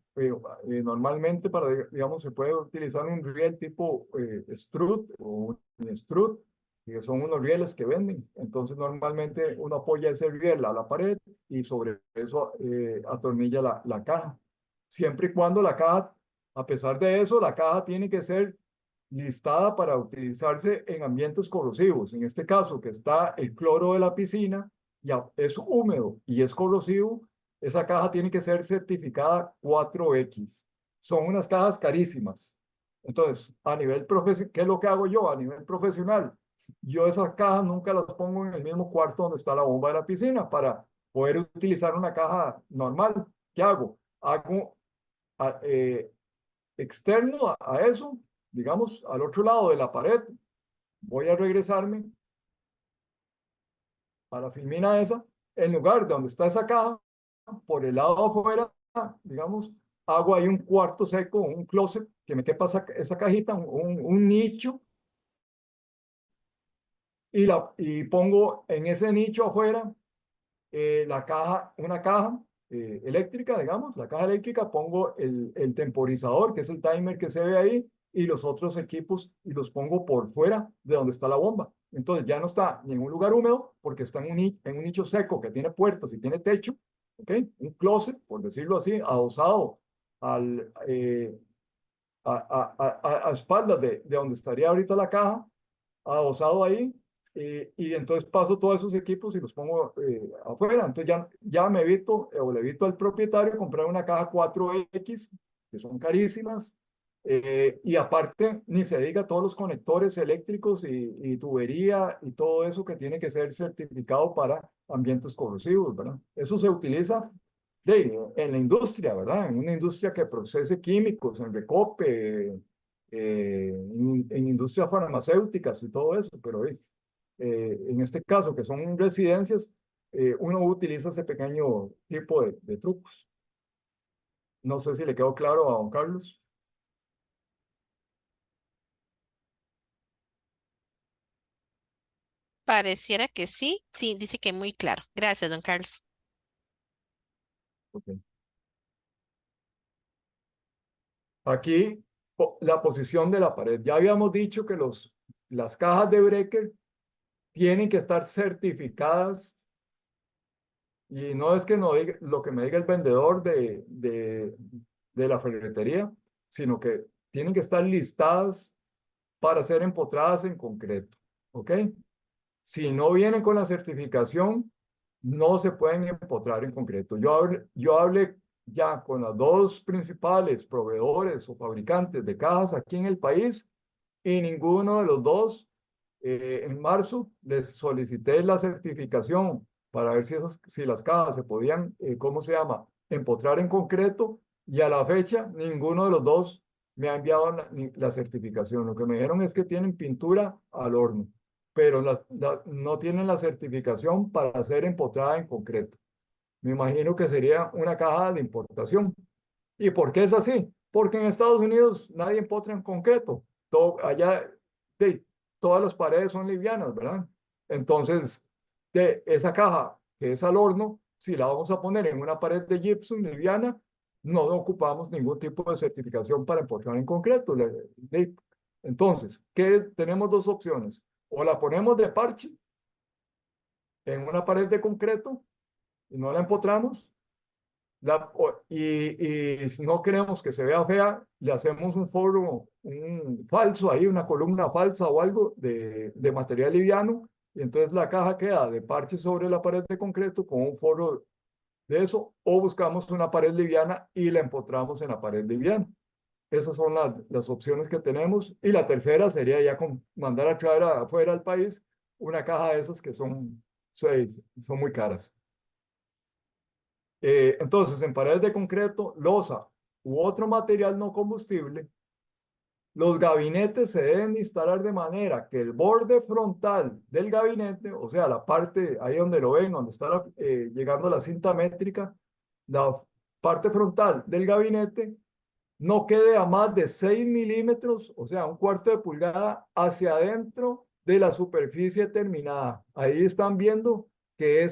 normalmente digamos, se puede utilizar un riel tipo strut o un strut, que son unos rieles que venden. Entonces, normalmente uno apoya ese riel a la pared y sobre eso atornilla la caja. Siempre y cuando la caja, a pesar de eso, la caja tiene que ser listada para utilizarse en ambientes corrosivos. En este caso, que está el cloro de la piscina, ya es húmedo y es corrosivo, esa caja tiene que ser certificada 4X. Son unas cajas carísimas. Entonces, a nivel profesional, ¿qué es lo que hago yo a nivel profesional? Yo esas cajas nunca las pongo en el mismo cuarto donde está la bomba de la piscina para poder utilizar una caja normal. ¿Qué hago? Hago externo a eso, digamos, al otro lado de la pared, voy a regresarme a la filmina esa, en lugar de donde está esa caja, por el lado afuera, digamos, hago ahí un cuarto seco, un closet que me quepa esa cajita, un nicho, y pongo en ese nicho afuera una caja eléctrica, digamos, la caja eléctrica, pongo el temporizador, que es el timer que se ve ahí, y los otros equipos, y los pongo por fuera de donde está la bomba. Entonces ya no está ni en un lugar húmedo, porque está en un nicho seco que tiene puertas y tiene techo, ¿ok? Un closet, por decirlo así, adosado al, a espaldas de donde estaría ahorita la caja, adosado ahí, y entonces paso todos esos equipos y los pongo afuera. Entonces ya me evito, o le evito al propietario comprar una caja 4X, que son carísimas, y aparte, ni se diga todos los conectores eléctricos y tubería y todo eso que tiene que ser certificado para ambientes corrosivos, ¿verdad? Eso se utiliza en la industria, ¿verdad? En una industria que procese químicos, en Recope, en industrias farmacéuticas y todo eso, pero en este caso, que son residencias, uno utiliza ese pequeño tipo de trucos. No sé si le quedó claro a don Carlos. Pareciera que sí. Sí, dice que muy claro. Gracias, don Carlos. Okay. Aquí, la posición de la pared. Ya habíamos dicho que las cajas de breaker tienen que estar certificadas. Y no es que no diga, lo que me diga el vendedor de la ferretería, sino que tienen que estar listadas para ser empotradas en concreto. ¿Ok? Si no vienen con la certificación, no se pueden empotrar en concreto. Yo hablé ya con las dos principales proveedores o fabricantes de cajas aquí en el país y ninguno de los dos en marzo les solicité la certificación para ver si las cajas se podían, ¿cómo se llama?, empotrar en concreto, y a la fecha ninguno de los dos me ha enviado la certificación. Lo que me dijeron es que tienen pintura al horno, pero no tienen la certificación para ser empotrada en concreto. Me imagino que sería una caja de importación. ¿Y por qué es así? Porque en Estados Unidos nadie empotra en concreto. Allá sí, todas las paredes son livianas, ¿verdad? Entonces, de esa caja que es al horno, si la vamos a poner en una pared de gypsum liviana, no ocupamos ningún tipo de certificación para empotrar en concreto. Entonces, tenemos dos opciones. O la ponemos de parche en una pared de concreto y no la empotramos, y si no queremos que se vea fea, le hacemos un forro, un falso ahí, una columna falsa o algo de material liviano, y entonces la caja queda de parche sobre la pared de concreto con un forro de eso, o buscamos una pared liviana y la empotramos en la pared liviana. Esas son las opciones que tenemos. Y la tercera sería ya mandar a traer afuera al país una caja de esas que son muy caras. Entonces, en paredes de concreto, losa u otro material no combustible, los gabinetes se deben instalar de manera que el borde frontal del gabinete, o sea, la parte ahí donde lo ven, donde está llegando la cinta métrica, la parte frontal del gabinete no quede a más de 6 milímetros, o sea, un cuarto de pulgada hacia adentro de la superficie terminada. Ahí están viendo que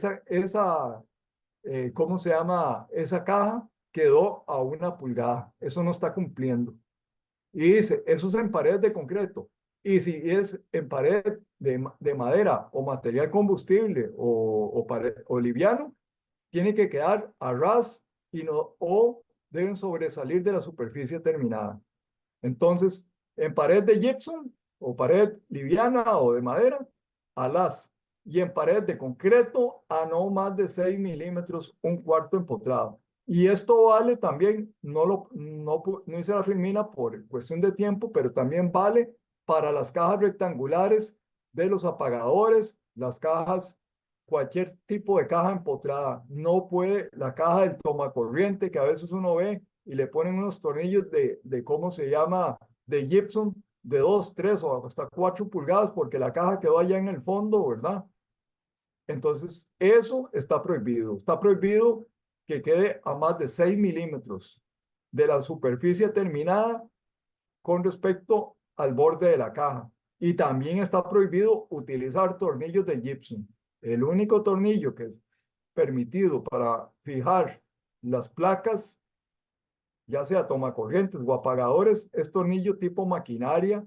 ¿cómo se llama? Esa caja quedó a 1 pulgada. Eso no está cumpliendo. Y dice, eso es en pared de concreto. Y si es en pared de madera o material combustible o liviano, tiene que quedar a ras o deben sobresalir de la superficie terminada. Entonces, en pared de gypsum o pared liviana o de madera, a las. Y en pared de concreto, a no más de 6 milímetros, un cuarto empotrado. Y esto vale también, no hice la filmina por cuestión de tiempo, pero también vale para las cajas rectangulares de los apagadores, las cajas, cualquier tipo de caja empotrada. No puede la caja del tomacorriente que a veces uno ve y le ponen unos tornillos ¿cómo se llama? De gypsum de 2, 3 o hasta 4 pulgadas porque la caja quedó allá en el fondo, ¿verdad? Entonces, eso está prohibido. Está prohibido que quede a más de 6 milímetros de la superficie terminada con respecto al borde de la caja. Y también está prohibido utilizar tornillos de gypsum. El único tornillo que es permitido para fijar las placas, ya sea tomacorrientes o apagadores, es tornillo tipo maquinaria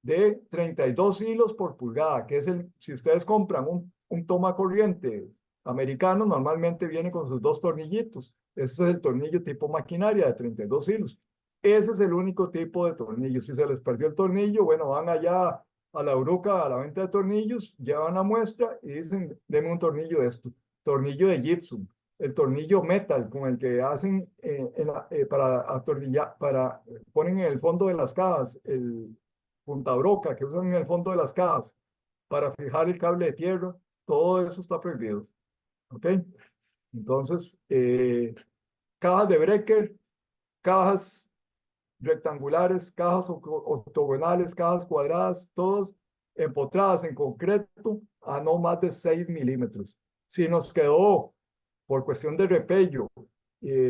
de 32 hilos por pulgada, que es si ustedes compran un tomacorriente americano, normalmente viene con sus 2 tornillitos. Ese es el tornillo tipo maquinaria de 32 hilos. Ese es el único tipo de tornillo. Si se les perdió el tornillo, bueno, van allá a la Uruca, a la venta de tornillos, llevan la muestra y dicen, deme un tornillo de esto. Tornillo de gypsum, el tornillo metal con el que hacen para atornillar, ponen en el fondo de las cajas el punta broca que usan en el fondo de las cajas para fijar el cable de tierra, todo eso está prohibido. ¿Ok? Entonces, cajas de breaker, cajas rectangulares, cajas octogonales, cajas cuadradas, todos empotradas en concreto a no más de 6 milímetros. Si nos quedó por cuestión de repello,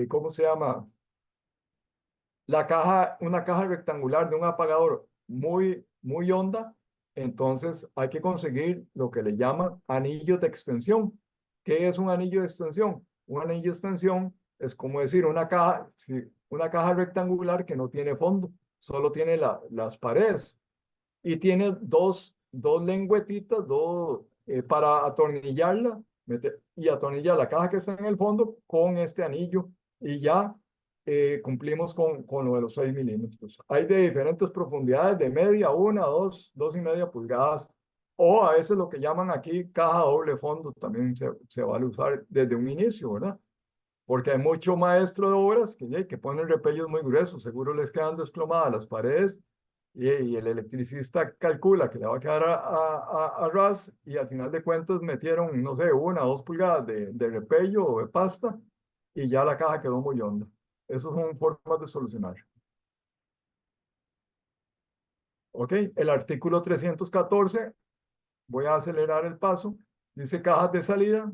¿cómo se llama? Una caja rectangular de un apagador muy honda, entonces hay que conseguir lo que le llaman anillos de extensión. ¿Qué es un anillo de extensión? Un anillo de extensión es como decir una caja rectangular que no tiene fondo, solo tiene las paredes y tiene dos lengüetitas para atornillarla y atornillar la caja que está en el fondo con este anillo y ya cumplimos con lo de los 6 milímetros. Hay de diferentes profundidades, de media, 1, 2, 2,5 pulgadas, o a veces lo que llaman aquí caja doble fondo, también se vale usar desde un inicio, ¿verdad? Porque hay mucho maestro de obras que ponen repellos muy gruesos, seguro les quedan desplomadas las paredes y el electricista calcula que le va a quedar a ras y al final de cuentas metieron, no sé, 1 o 2 pulgadas de repello o de pasta y ya la caja quedó muy honda. Esas son formas de solucionar. ¿Ok? El artículo 314, voy a acelerar el paso, dice cajas de salida,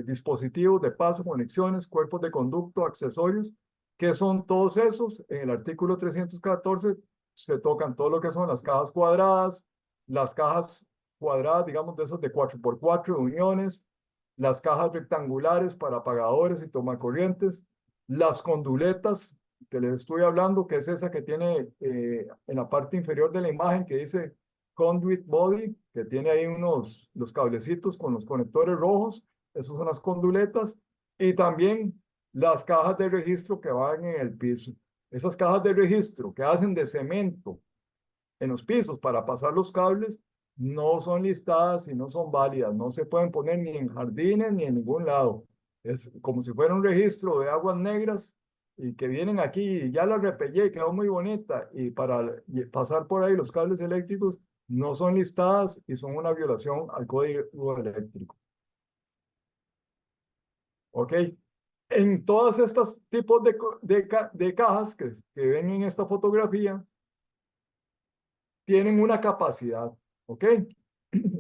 dispositivos de paso, conexiones, cuerpos de conducto, accesorios. ¿Qué son todos esos? En el artículo 314 se tocan todo lo que son las cajas cuadradas, digamos, de esos de 4x4 uniones, las cajas rectangulares para apagadores y tomacorrientes, Las conduletas que les estoy hablando, que es esa que tiene en la parte inferior de la imagen que dice conduit body, que tiene ahí los cablecitos con los conectores rojos, esas son las conduletas, y también las cajas de registro que van en el piso. Esas cajas de registro que hacen de cemento en los pisos para pasar los cables no son listadas y no son válidas, no se pueden poner ni en jardines ni en ningún lado. Es como si fuera un registro de aguas negras y que vienen aquí y ya la repellé y quedó muy bonita y para pasar por ahí los cables eléctricos no son listadas y son una violación al código eléctrico. ¿Ok? En todas estas tipos de cajas que ven en esta fotografía, tienen una capacidad, ¿ok?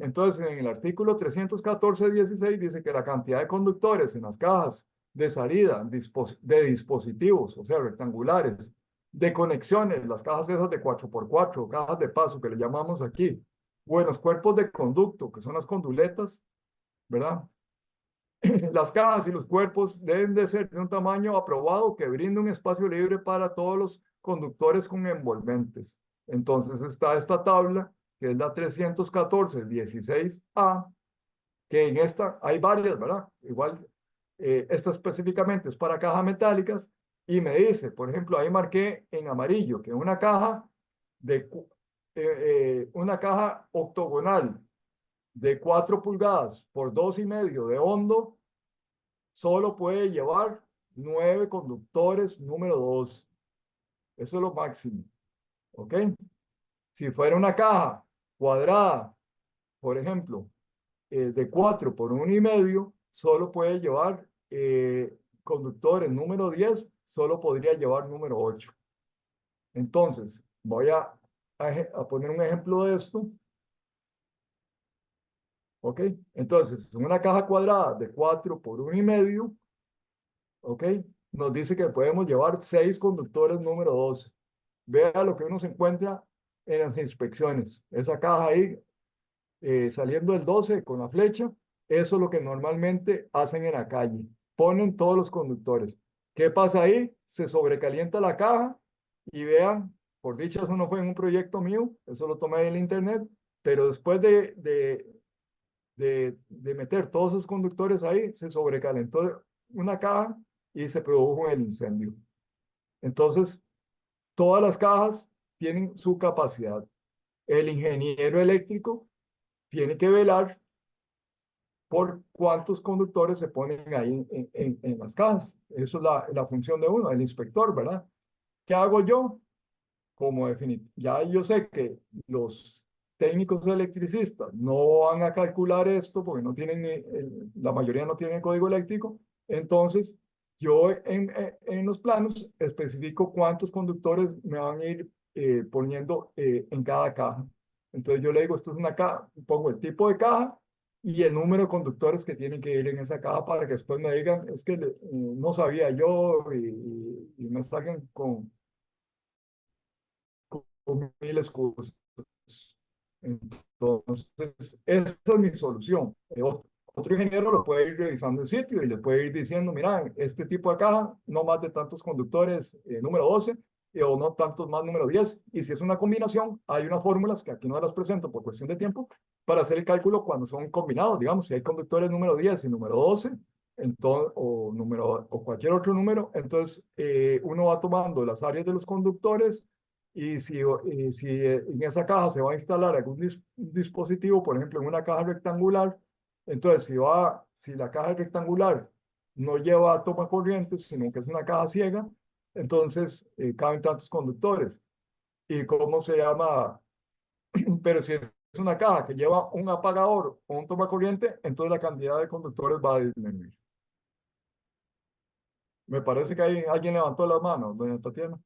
Entonces, en el artículo 314.16 dice que la cantidad de conductores en las cajas de salida de dispositivos, o sea, rectangulares, de conexiones, las cajas esas de 4x4, cajas de paso que le llamamos aquí, o en los cuerpos de conducto, que son las conduletas, ¿verdad? Las cajas y los cuerpos deben de ser de un tamaño aprobado que brinde un espacio libre para todos los conductores con envolventes. Entonces está esta tabla, que es la 314.16a, que en esta hay varias, ¿verdad? Igual, esta específicamente es para cajas metálicas y me dice, por ejemplo, ahí marqué en amarillo que una caja octogonal de 4 pulgadas por 2,5 de hondo, solo puede llevar 9 conductores número 2. Eso es lo máximo. ¿Ok? Si fuera una caja cuadrada, por ejemplo, de 4 por 1,5, solo puede llevar conductores número 10, solo podría llevar número 8. Entonces, voy a poner un ejemplo de esto. ¿Ok? Entonces, en una caja cuadrada de 4 por 1,5, ¿ok? Nos dice que podemos llevar 6 conductores número 12. Vea lo que uno se encuentra en las inspecciones. Esa caja ahí, saliendo el 12 con la flecha, eso es lo que normalmente hacen en la calle. Ponen todos los conductores. ¿Qué pasa ahí? Se sobrecalienta la caja y vean, por dicha eso no fue en un proyecto mío, eso lo tomé en el internet, pero después de meter todos esos conductores ahí, se sobrecalentó una caja y se produjo el incendio. Entonces, todas las cajas tienen su capacidad. El ingeniero eléctrico tiene que velar por cuántos conductores se ponen ahí en las cajas. Eso es la función de uno, el inspector, ¿verdad? ¿Qué hago yo? Como ya yo sé que los técnicos electricistas no van a calcular esto porque no tienen, la mayoría no tienen código eléctrico, entonces yo en los planos especifico cuántos conductores me van a ir poniendo en cada caja. Entonces yo le digo, esto es una caja, pongo el tipo de caja y el número de conductores que tienen que ir en esa caja para que después me digan, es que no sabía yo y me saquen con mil excusas. Entonces, esa es mi solución. Otro ingeniero lo puede ir revisando el sitio y le puede ir diciendo, mira, este tipo de caja, no más de tantos conductores número 12 o no tantos más número 10. Y si es una combinación, hay unas fórmulas que aquí no las presento por cuestión de tiempo para hacer el cálculo cuando son combinados. Digamos, si hay conductores número 10 y número 12, entonces, o cualquier otro número, entonces uno va tomando las áreas de los conductores y si en esa caja se va a instalar algún dispositivo, por ejemplo, en una caja rectangular, entonces si la caja rectangular no lleva toma corrientes, sino que es una caja ciega, entonces caben tantos conductores. ¿Y cómo se llama? Pero si es una caja que lleva un apagador o un toma corriente, entonces la cantidad de conductores va a disminuir. Me parece que alguien levantó la mano, doña Tatiana.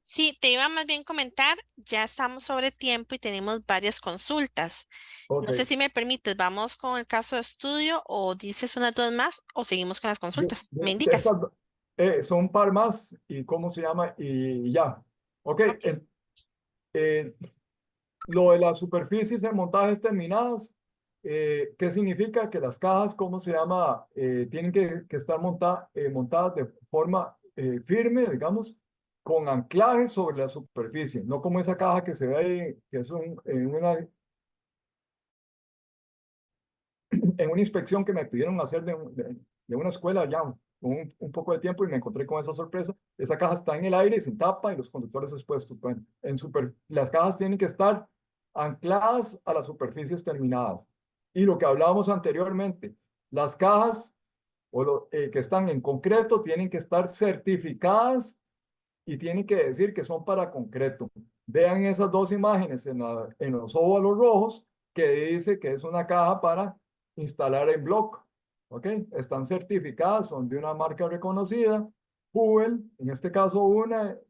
Sí, te iba más bien comentar, ya estamos sobre tiempo y tenemos varias consultas. Ok. No sé si me permites, vamos con el caso de estudio o dices unas dos más o seguimos con las consultas. ¿Me De indicas? estas, son un par más y cómo se llama y ya. Ok, Ok. lo de las superficies en montajes terminadas, ¿Qué significa? Que las cajas, ¿cómo se llama? Tienen que estar montadas de forma firme, digamos, con anclaje sobre la superficie, no como esa caja que se ve ahí, que es en una inspección que me pidieron hacer de una escuela ya un poco de tiempo y me encontré con esa sorpresa. Esa caja está en el aire y sin tapa y los conductores expuestos. Bueno, las cajas tienen que estar ancladas a las superficies terminadas. Y lo que hablábamos anteriormente, las cajas que están en concreto tienen que estar certificadas y tienen que decir que son para concreto. Vean esas dos imágenes en los óvalos rojos que dice que es una caja para instalar en block. ¿Ok? Están certificadas, son de una marca reconocida, Hubbell, en este caso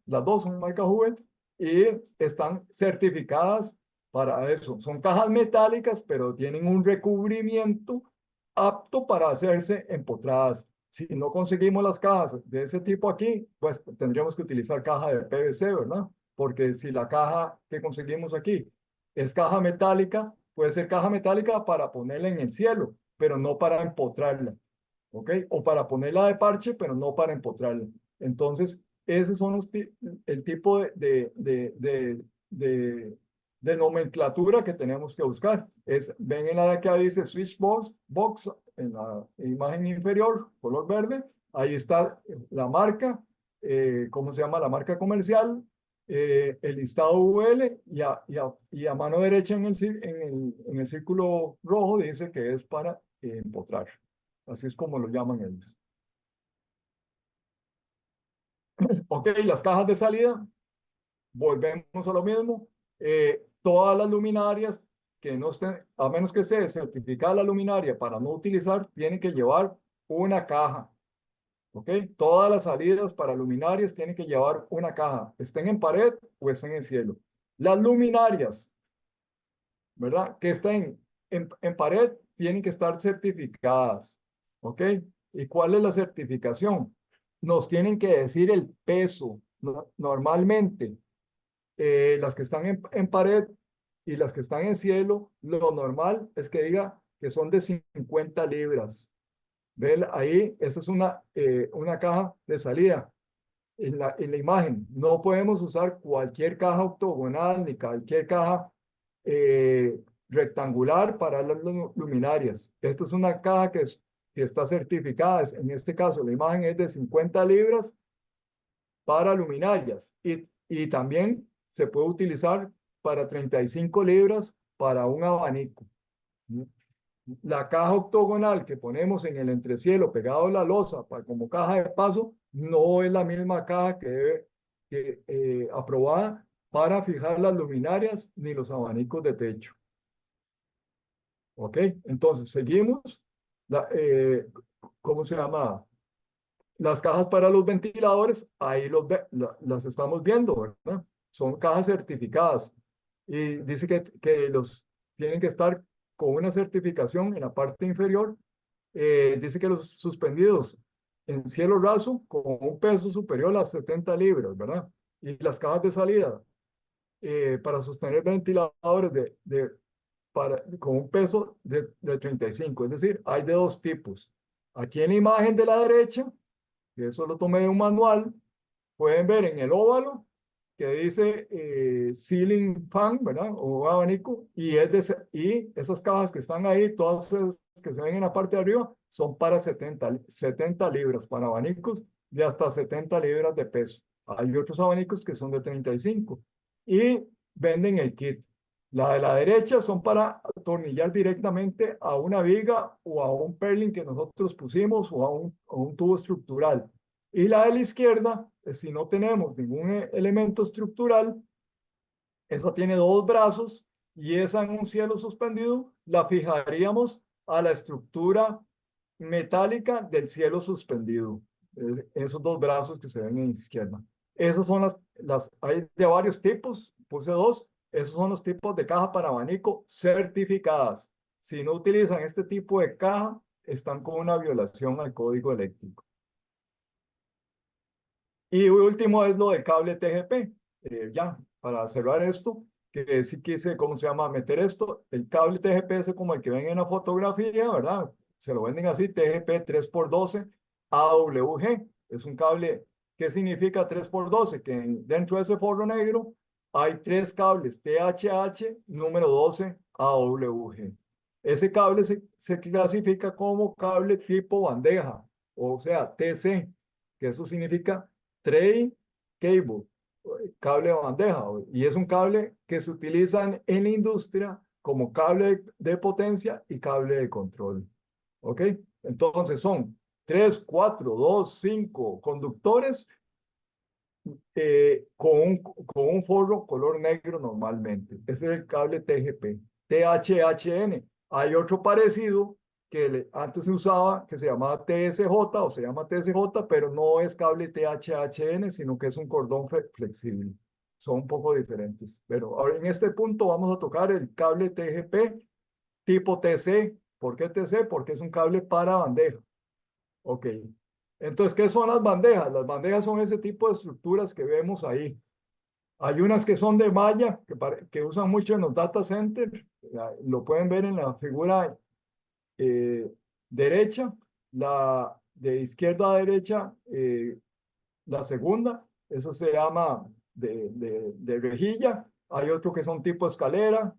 las dos son marca Hubbell, y están certificadas para eso. Son cajas metálicas, pero tienen un recubrimiento apto para hacerse empotradas. Si no conseguimos las cajas de ese tipo aquí, pues tendríamos que utilizar caja de PVC, ¿verdad? Porque si la caja que conseguimos aquí es caja metálica, puede ser caja metálica para ponerla en el cielo, pero no para empotrarla, ¿ok? O para ponerla de parche, pero no para empotrarla. Entonces, esos son el tipo de nomenclatura que tenemos que buscar. Ven en la de acá dice switch box, en la imagen inferior, color verde, ahí está la marca, ¿cómo se llama? La marca comercial, el listado UL y a mano derecha en el círculo rojo dice que es para empotrar. Así es como lo llaman ellos. Ok, las cajas de salida, volvemos a lo mismo. Todas las luminarias que no estén, a menos que sea certificada la luminaria para no utilizar, tienen que llevar una caja. ¿Ok? Todas las salidas para luminarias tienen que llevar una caja, estén en pared o estén en cielo. Las luminarias, ¿verdad? Que estén en pared tienen que estar certificadas. ¿Ok? ¿Y cuál es la certificación? Nos tienen que decir el peso. Normalmente, las que están en pared y las que están en cielo, lo normal es que diga que son de 50 libras. ¿Ven? Ahí, esa es una caja de salida. En la imagen, no podemos usar cualquier caja octogonal ni cualquier caja rectangular para las luminarias. Esta es una caja que está certificada. En este caso, la imagen es de 50 libras para luminarias y también se puede utilizar para 35 libras para un abanico. La caja octogonal que ponemos en el entrecielo pegado a la losa como caja de paso no es la misma caja aprobada para fijar las luminarias ni los abanicos de techo. ¿Ok? Entonces, seguimos. ¿Cómo se llama? Las cajas para los ventiladores, ahí las estamos viendo, ¿verdad? Son cajas certificadas. Y dice que los tienen que estar con una certificación en la parte inferior. Dice que los suspendidos en cielo raso con un peso superior a 70 libras, ¿verdad? Y las cajas de salida para sostener ventiladores con un peso de 35. Es decir, hay de dos tipos. Aquí en la imagen de la derecha, que eso lo tomé de un manual, pueden ver en el óvalo que dice ceiling fan, ¿verdad? O abanico, y esas cajas que están ahí, todas esas que se ven en la parte de arriba, son para 70 libras, para abanicos de hasta 70 libras de peso. Hay otros abanicos que son de 35 y venden el kit. La de la derecha son para atornillar directamente a una viga o a un purlin que nosotros pusimos o a un tubo estructural. Y la de la izquierda, si no tenemos ningún elemento estructural, esa tiene dos brazos y esa en un cielo suspendido la fijaríamos a la estructura metálica del cielo suspendido. Esos dos brazos que se ven en la izquierda. Esas son hay de varios tipos, puse dos. Esos son los tipos de caja para abanico certificadas. Si no utilizan este tipo de caja, están con una violación al código eléctrico. Y último es lo del cable TGP. Ya, para cerrar esto, que sí quise, ¿cómo se llama? Meter esto. El cable TGP es como el que ven en la fotografía, ¿verdad? Se lo venden así, TGP 3x12 AWG. Es un cable, ¿qué significa 3x12? Que dentro de ese forro negro hay 3 cables THH número 12 AWG. Ese cable se clasifica como cable tipo bandeja, o sea, TC, que eso significa Tray Cable, cable de bandeja, y es un cable que se utiliza en la industria como cable de potencia y cable de control. ¿Ok? Entonces son 3, 4, 2, 5 conductores con un forro color negro normalmente. Ese es el cable TGP. THHN. Hay otro parecido que antes se usaba que se llamaba TSJ o se llama TSJ, pero no es cable THHN, sino que es un cordón flexible. Son un poco diferentes. Pero ahora en este punto vamos a tocar el cable TGP tipo TC. ¿Por qué TC? Porque es un cable para bandeja. Ok. Entonces, ¿qué son las bandejas? Las bandejas son ese tipo de estructuras que vemos ahí. Hay unas que son de malla, que usan mucho en los data centers. Lo pueden ver en la figura eh, derecha. La de izquierda a derecha, la segunda, esa se llama de rejilla. Hay otro que son tipo escalera.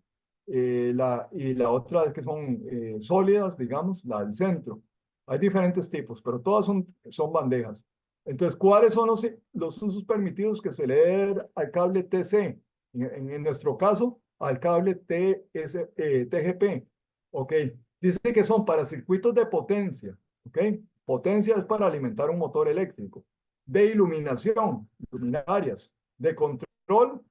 Y la otra es que son sólidas, digamos, la del centro. Hay diferentes tipos, pero todas son bandejas. Entonces, ¿cuáles son los usos permitidos que se le dé al cable TC? En nuestro caso, al cable TGP. ¿Ok? Dice que son para circuitos de potencia. ¿Ok? Potencia es para alimentar un motor eléctrico. De iluminación, luminarias. De control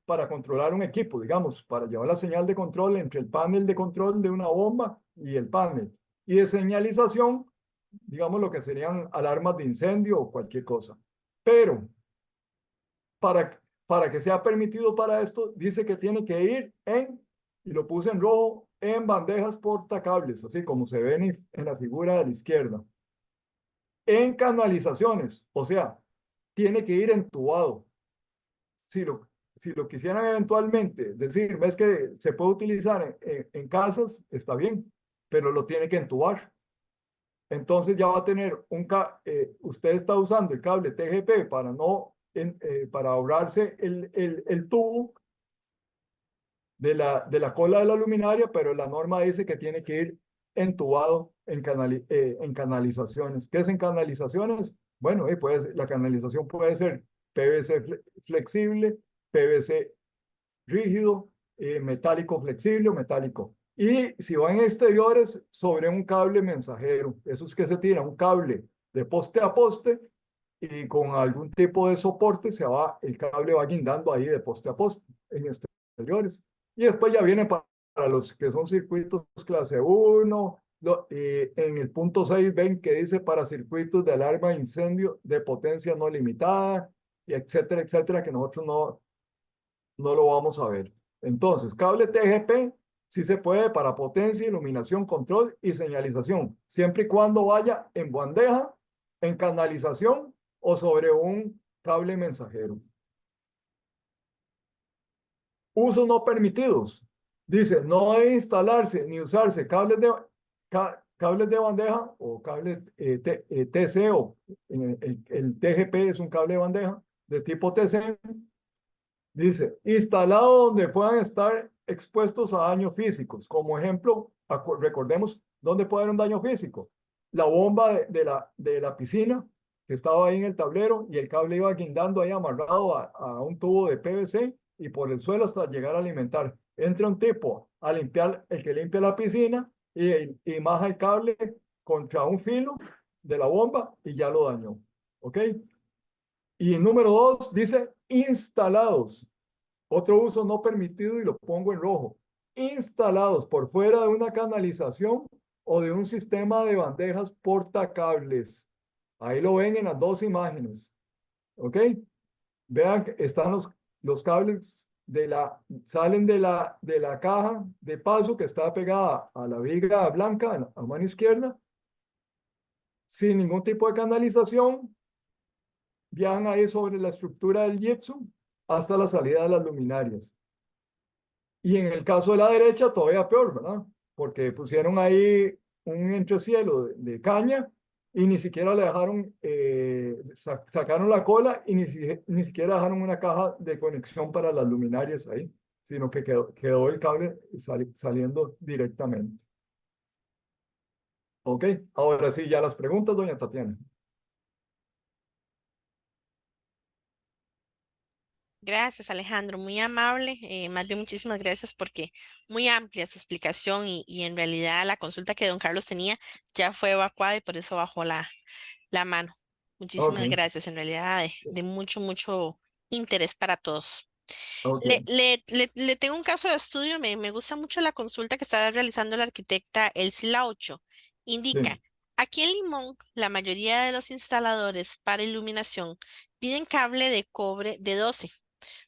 para controlar un equipo, digamos, para llevar la señal de control entre el panel de control de una bomba y el panel. Y de señalización, digamos lo que serían alarmas de incendio o cualquier cosa. Pero para que sea permitido para esto, dice que tiene que ir y lo puse en rojo, en bandejas portacables, así como se ve en la figura de la izquierda. En canalizaciones, o sea, tiene que ir entubado. Si lo quisieran eventualmente decir, ves que se puede utilizar en casas, está bien, pero lo tiene que entubar. Entonces ya va a tener usted está usando el cable TGP para para ahorrarse el tubo de la cola de la luminaria, pero la norma dice que tiene que ir entubado en canalizaciones. ¿Qué es en canalizaciones? Bueno, la canalización puede ser PVC flexible, PVC rígido, metálico flexible o metálico. Y si van exteriores, sobre un cable mensajero. Eso es que se tira un cable de poste a poste y con algún tipo de soporte el cable va guindando ahí de poste a poste en exteriores. Y después ya viene para los que son circuitos clase 1. En el punto 6 ven que dice para circuitos de alarma de incendio de potencia no limitada, y etcétera, etcétera, que nosotros no lo vamos a ver. Entonces, cable TGP sí se puede para potencia, iluminación, control y señalización, siempre y cuando vaya en bandeja, en canalización o sobre un cable mensajero. Usos no permitidos. Dice, no debe instalarse ni usarse cables de bandeja o cables TC o el TGP es un cable de bandeja de tipo TC. Dice, instalado donde puedan estar expuestos a daños físicos. Como ejemplo, recordemos dónde puede haber un daño físico. La bomba de la piscina que estaba ahí en el tablero y el cable iba guindando ahí amarrado a un tubo de PVC y por el suelo hasta llegar a alimentar. Entra un tipo a limpiar, el que limpia la piscina y maja el cable contra un filo de la bomba y ya lo dañó. ¿Ok? Y número 2 dice instalados. Otro uso no permitido y lo pongo en rojo. Instalados por fuera de una canalización o de un sistema de bandejas portacables. Ahí lo ven en las dos imágenes. ¿Ok? Vean que están los cables salen de la caja de paso que está pegada a la viga blanca a mano izquierda. Sin ningún tipo de canalización. Viajan ahí sobre la estructura del gypsum hasta la salida de las luminarias. Y en el caso de la derecha, todavía peor, ¿verdad? Porque pusieron ahí un entrecielo de caña y ni siquiera le dejaron, sacaron la cola y ni siquiera dejaron una caja de conexión para las luminarias ahí, sino que quedó el cable saliendo directamente. ¿Ok? Ahora sí, ya las preguntas, doña Tatiana. Gracias, Alejandro, muy amable. Más bien, muchísimas gracias porque muy amplia su explicación y en realidad la consulta que don Carlos tenía ya fue evacuada y por eso bajó la mano. Ok, Muchísimas gracias, en realidad de mucho, mucho interés para todos. ok, Le tengo un caso de estudio, me gusta mucho la consulta que está realizando la arquitecta Elsie 8. Indica, sí. aquí en Limón, la mayoría de los instaladores para iluminación piden cable de cobre de 12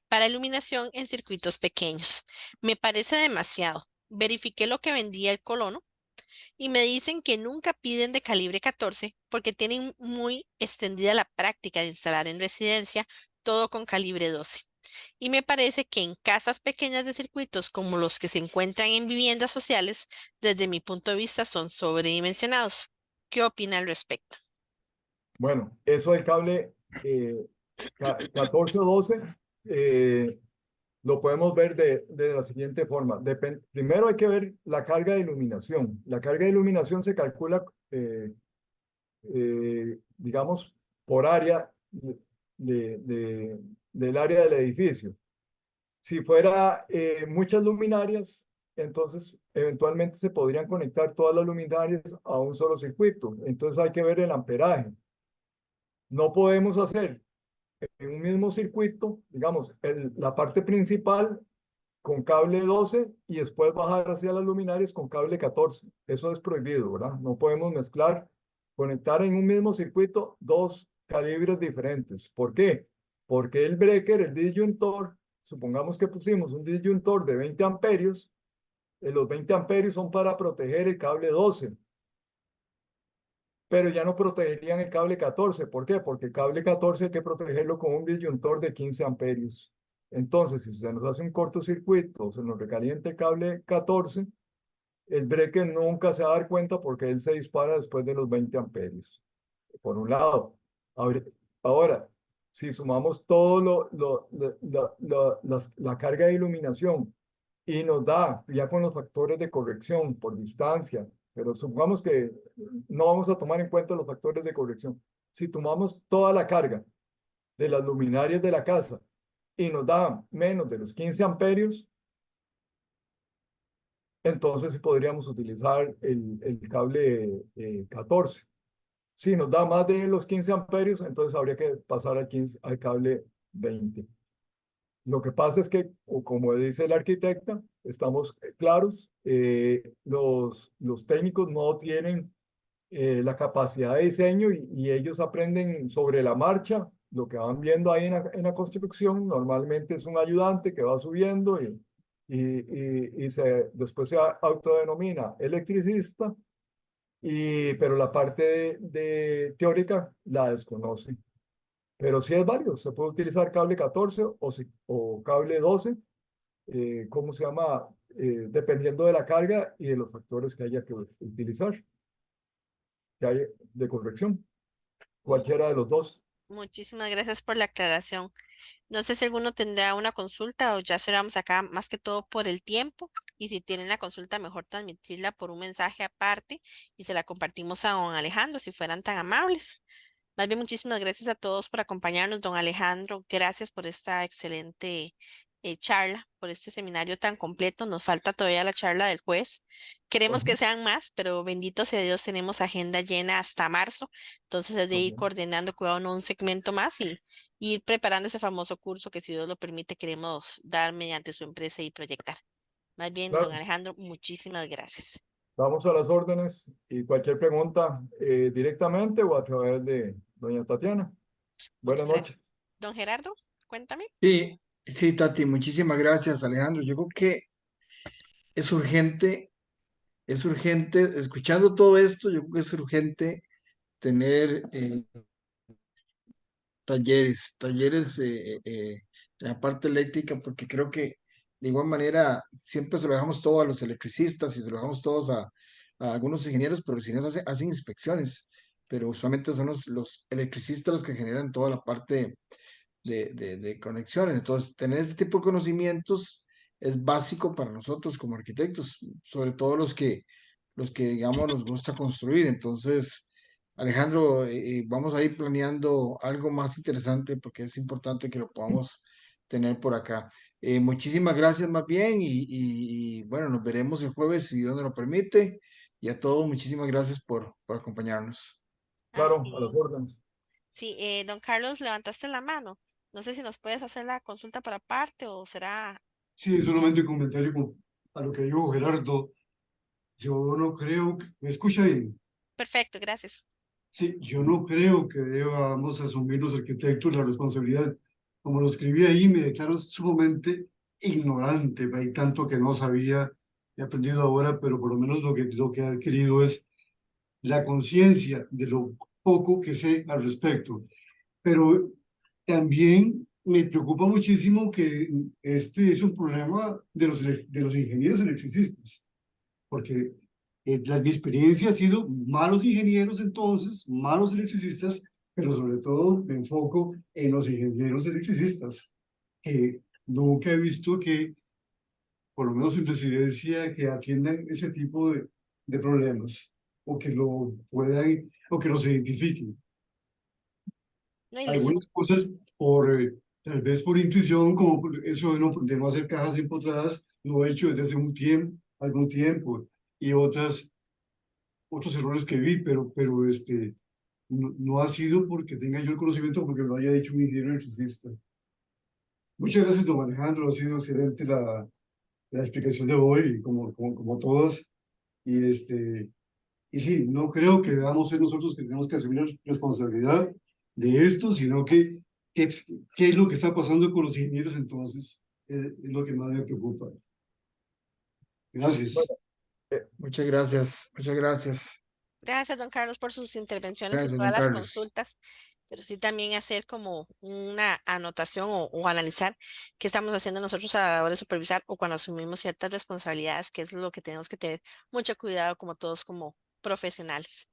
para iluminación en circuitos pequeños. Me parece demasiado. Verifiqué lo que vendía el colono y me dicen que nunca piden de calibre 14 porque tienen muy extendida la práctica de instalar en residencia todo con calibre 12. Y me parece que en casas pequeñas de circuitos como los que se encuentran en viviendas sociales, desde mi punto de vista, son sobredimensionados. ¿Qué opina al respecto? Bueno, eso del cable 14 o 12, eh, lo podemos ver de la siguiente forma. Primero hay que ver la carga de iluminación. La carga de iluminación se calcula, digamos, por área del área del edificio. Si fuera muchas luminarias, entonces eventualmente se podrían conectar todas las luminarias a un solo circuito. Entonces hay que ver el amperaje. No podemos hacer en un mismo circuito, digamos, la parte principal con cable 12 y después bajar hacia las luminarias con cable 14. Eso es prohibido, ¿verdad? No podemos mezclar, conectar en un mismo circuito dos calibres diferentes. ¿Por qué? Porque el breaker, el disyuntor, supongamos que pusimos un disyuntor de 20 amperios, los 20 amperios son para proteger el cable 12, pero ya no protegerían el cable 14. ¿Por qué? Porque el cable 14 hay que protegerlo con un disyuntor de 15 amperios. Entonces, si se nos hace un cortocircuito o se nos recalienta el cable 14, el breaker nunca se va a dar cuenta porque él se dispara después de los 20 amperios. Por un lado. Ahora, ahora, si sumamos todo la carga de iluminación y nos da, ya con los factores de corrección por distancia, pero supongamos que no vamos a tomar en cuenta los factores de corrección. Si tomamos toda la carga de las luminarias de la casa y nos da menos de los 15 amperios, entonces sí podríamos utilizar el cable 14. Si nos da más de los 15 amperios, entonces habría que pasar al cable 20. Lo que pasa es que, o como dice el arquitecta, estamos claros, los técnicos no tienen la capacidad de diseño y ellos aprenden sobre la marcha. Lo que van viendo ahí en la construcción normalmente es un ayudante que va subiendo después se autodenomina electricista, pero la parte de teórica la desconoce. Pero sí es válido, se puede utilizar cable 14 o cable 12, ¿cómo se llama? Dependiendo de la carga y de los factores que haya que utilizar, que hay de corrección, Mu- cualquiera de los dos. Muchísimas gracias por la aclaración. No sé si alguno tendrá una consulta o ya cerramos acá más que todo por el tiempo. Y si tienen la consulta, mejor transmitirla por un mensaje aparte y se la compartimos a don Alejandro si fueran tan amables. Más bien, muchísimas gracias a todos por acompañarnos, don Alejandro. Gracias por esta excelente charla, por este seminario tan completo. Nos falta todavía la charla del juez. Queremos que Ajá, sean más, pero bendito sea Dios, tenemos agenda llena hasta marzo. Entonces, es de ir ok. coordinando, cuidado, no un segmento más y ir preparando ese famoso curso que, si Dios lo permite, queremos dar mediante su empresa y proyectar. Más bien, don Claro, Alejandro, muchísimas gracias. vamos a las órdenes y cualquier pregunta directamente o a través de doña Tatiana. Buenas Muchas gracias. noches. Don Gerardo, cuéntame. Sí, sí, Tati, muchísimas gracias, Alejandro. Yo creo que es urgente, escuchando todo esto, yo creo que es urgente tener talleres en la parte eléctrica, porque creo que de igual manera, siempre se lo dejamos todo a los electricistas y se lo dejamos todos a algunos ingenieros, pero los ingenieros hacen inspecciones, pero usualmente son los electricistas los que generan toda la parte de conexiones. Entonces, tener ese tipo de conocimientos es básico para nosotros como arquitectos, sobre todo digamos, nos gusta construir. Entonces, Alejandro, vamos a ir planeando algo más interesante porque es importante que lo podamos tener por acá. Muchísimas gracias más bien y bueno, nos veremos el jueves si Dios nos lo permite. Y a todos, muchísimas gracias por acompañarnos. Claro, a las Así. órdenes. Sí, don Carlos, levantaste la mano. No sé si nos puedes hacer la consulta por aparte o será Sí, solamente un comentario a lo que dijo Gerardo. Yo no creo que... ¿Me escucha bien? perfecto, gracias. Sí, yo no creo que debamos asumir los arquitectos la responsabilidad. Como lo escribí ahí, me declaro sumamente ignorante. Hay tanto que no sabía, he aprendido ahora, pero por lo menos lo que he adquirido es la conciencia de lo poco que sé al respecto. Pero también me preocupa muchísimo que este es un problema de los ingenieros electricistas, porque mi experiencia ha sido malos ingenieros entonces, malos electricistas, pero sobre todo me enfoco en los ingenieros electricistas, que nunca he visto que, por lo menos en presidencia, que atiendan ese tipo de problemas, o que lo puedan, o que los identifiquen. No, y les, Algunas cosas tal vez por intuición, como eso de no hacer cajas empotradas, lo he hecho desde hace algún tiempo, y otros errores que vi, pero no ha sido porque tenga yo el conocimiento, porque lo haya hecho un ingeniero electricista. Muchas gracias, don Alejandro, ha sido excelente la explicación de hoy, como todas, y y sí, no creo que debamos ser nosotros que tenemos que asumir la responsabilidad de esto, sino qué es lo que está pasando con los ingenieros entonces, es lo que más me preocupa. Gracias. Bueno, eh, Muchas gracias, muchas gracias. gracias, don Carlos, por sus intervenciones y Gracias, todas don las Carlos. consultas, pero sí también hacer como una anotación o analizar qué estamos haciendo nosotros a la hora de supervisar o cuando asumimos ciertas responsabilidades, que es lo que tenemos que tener mucho cuidado como todos como profesionales.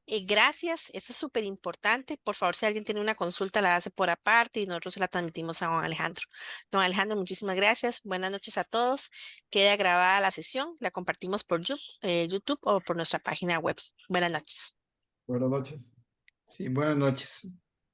Gracias, esto es súper importante. Por favor, si alguien tiene una consulta, la hace por aparte y nosotros se la transmitimos a don Alejandro. Don Alejandro, muchísimas gracias. Buenas noches a todos. Queda grabada la sesión, la compartimos por YouTube o por nuestra página web. Buenas noches. buenas noches. Sí, buenas noches.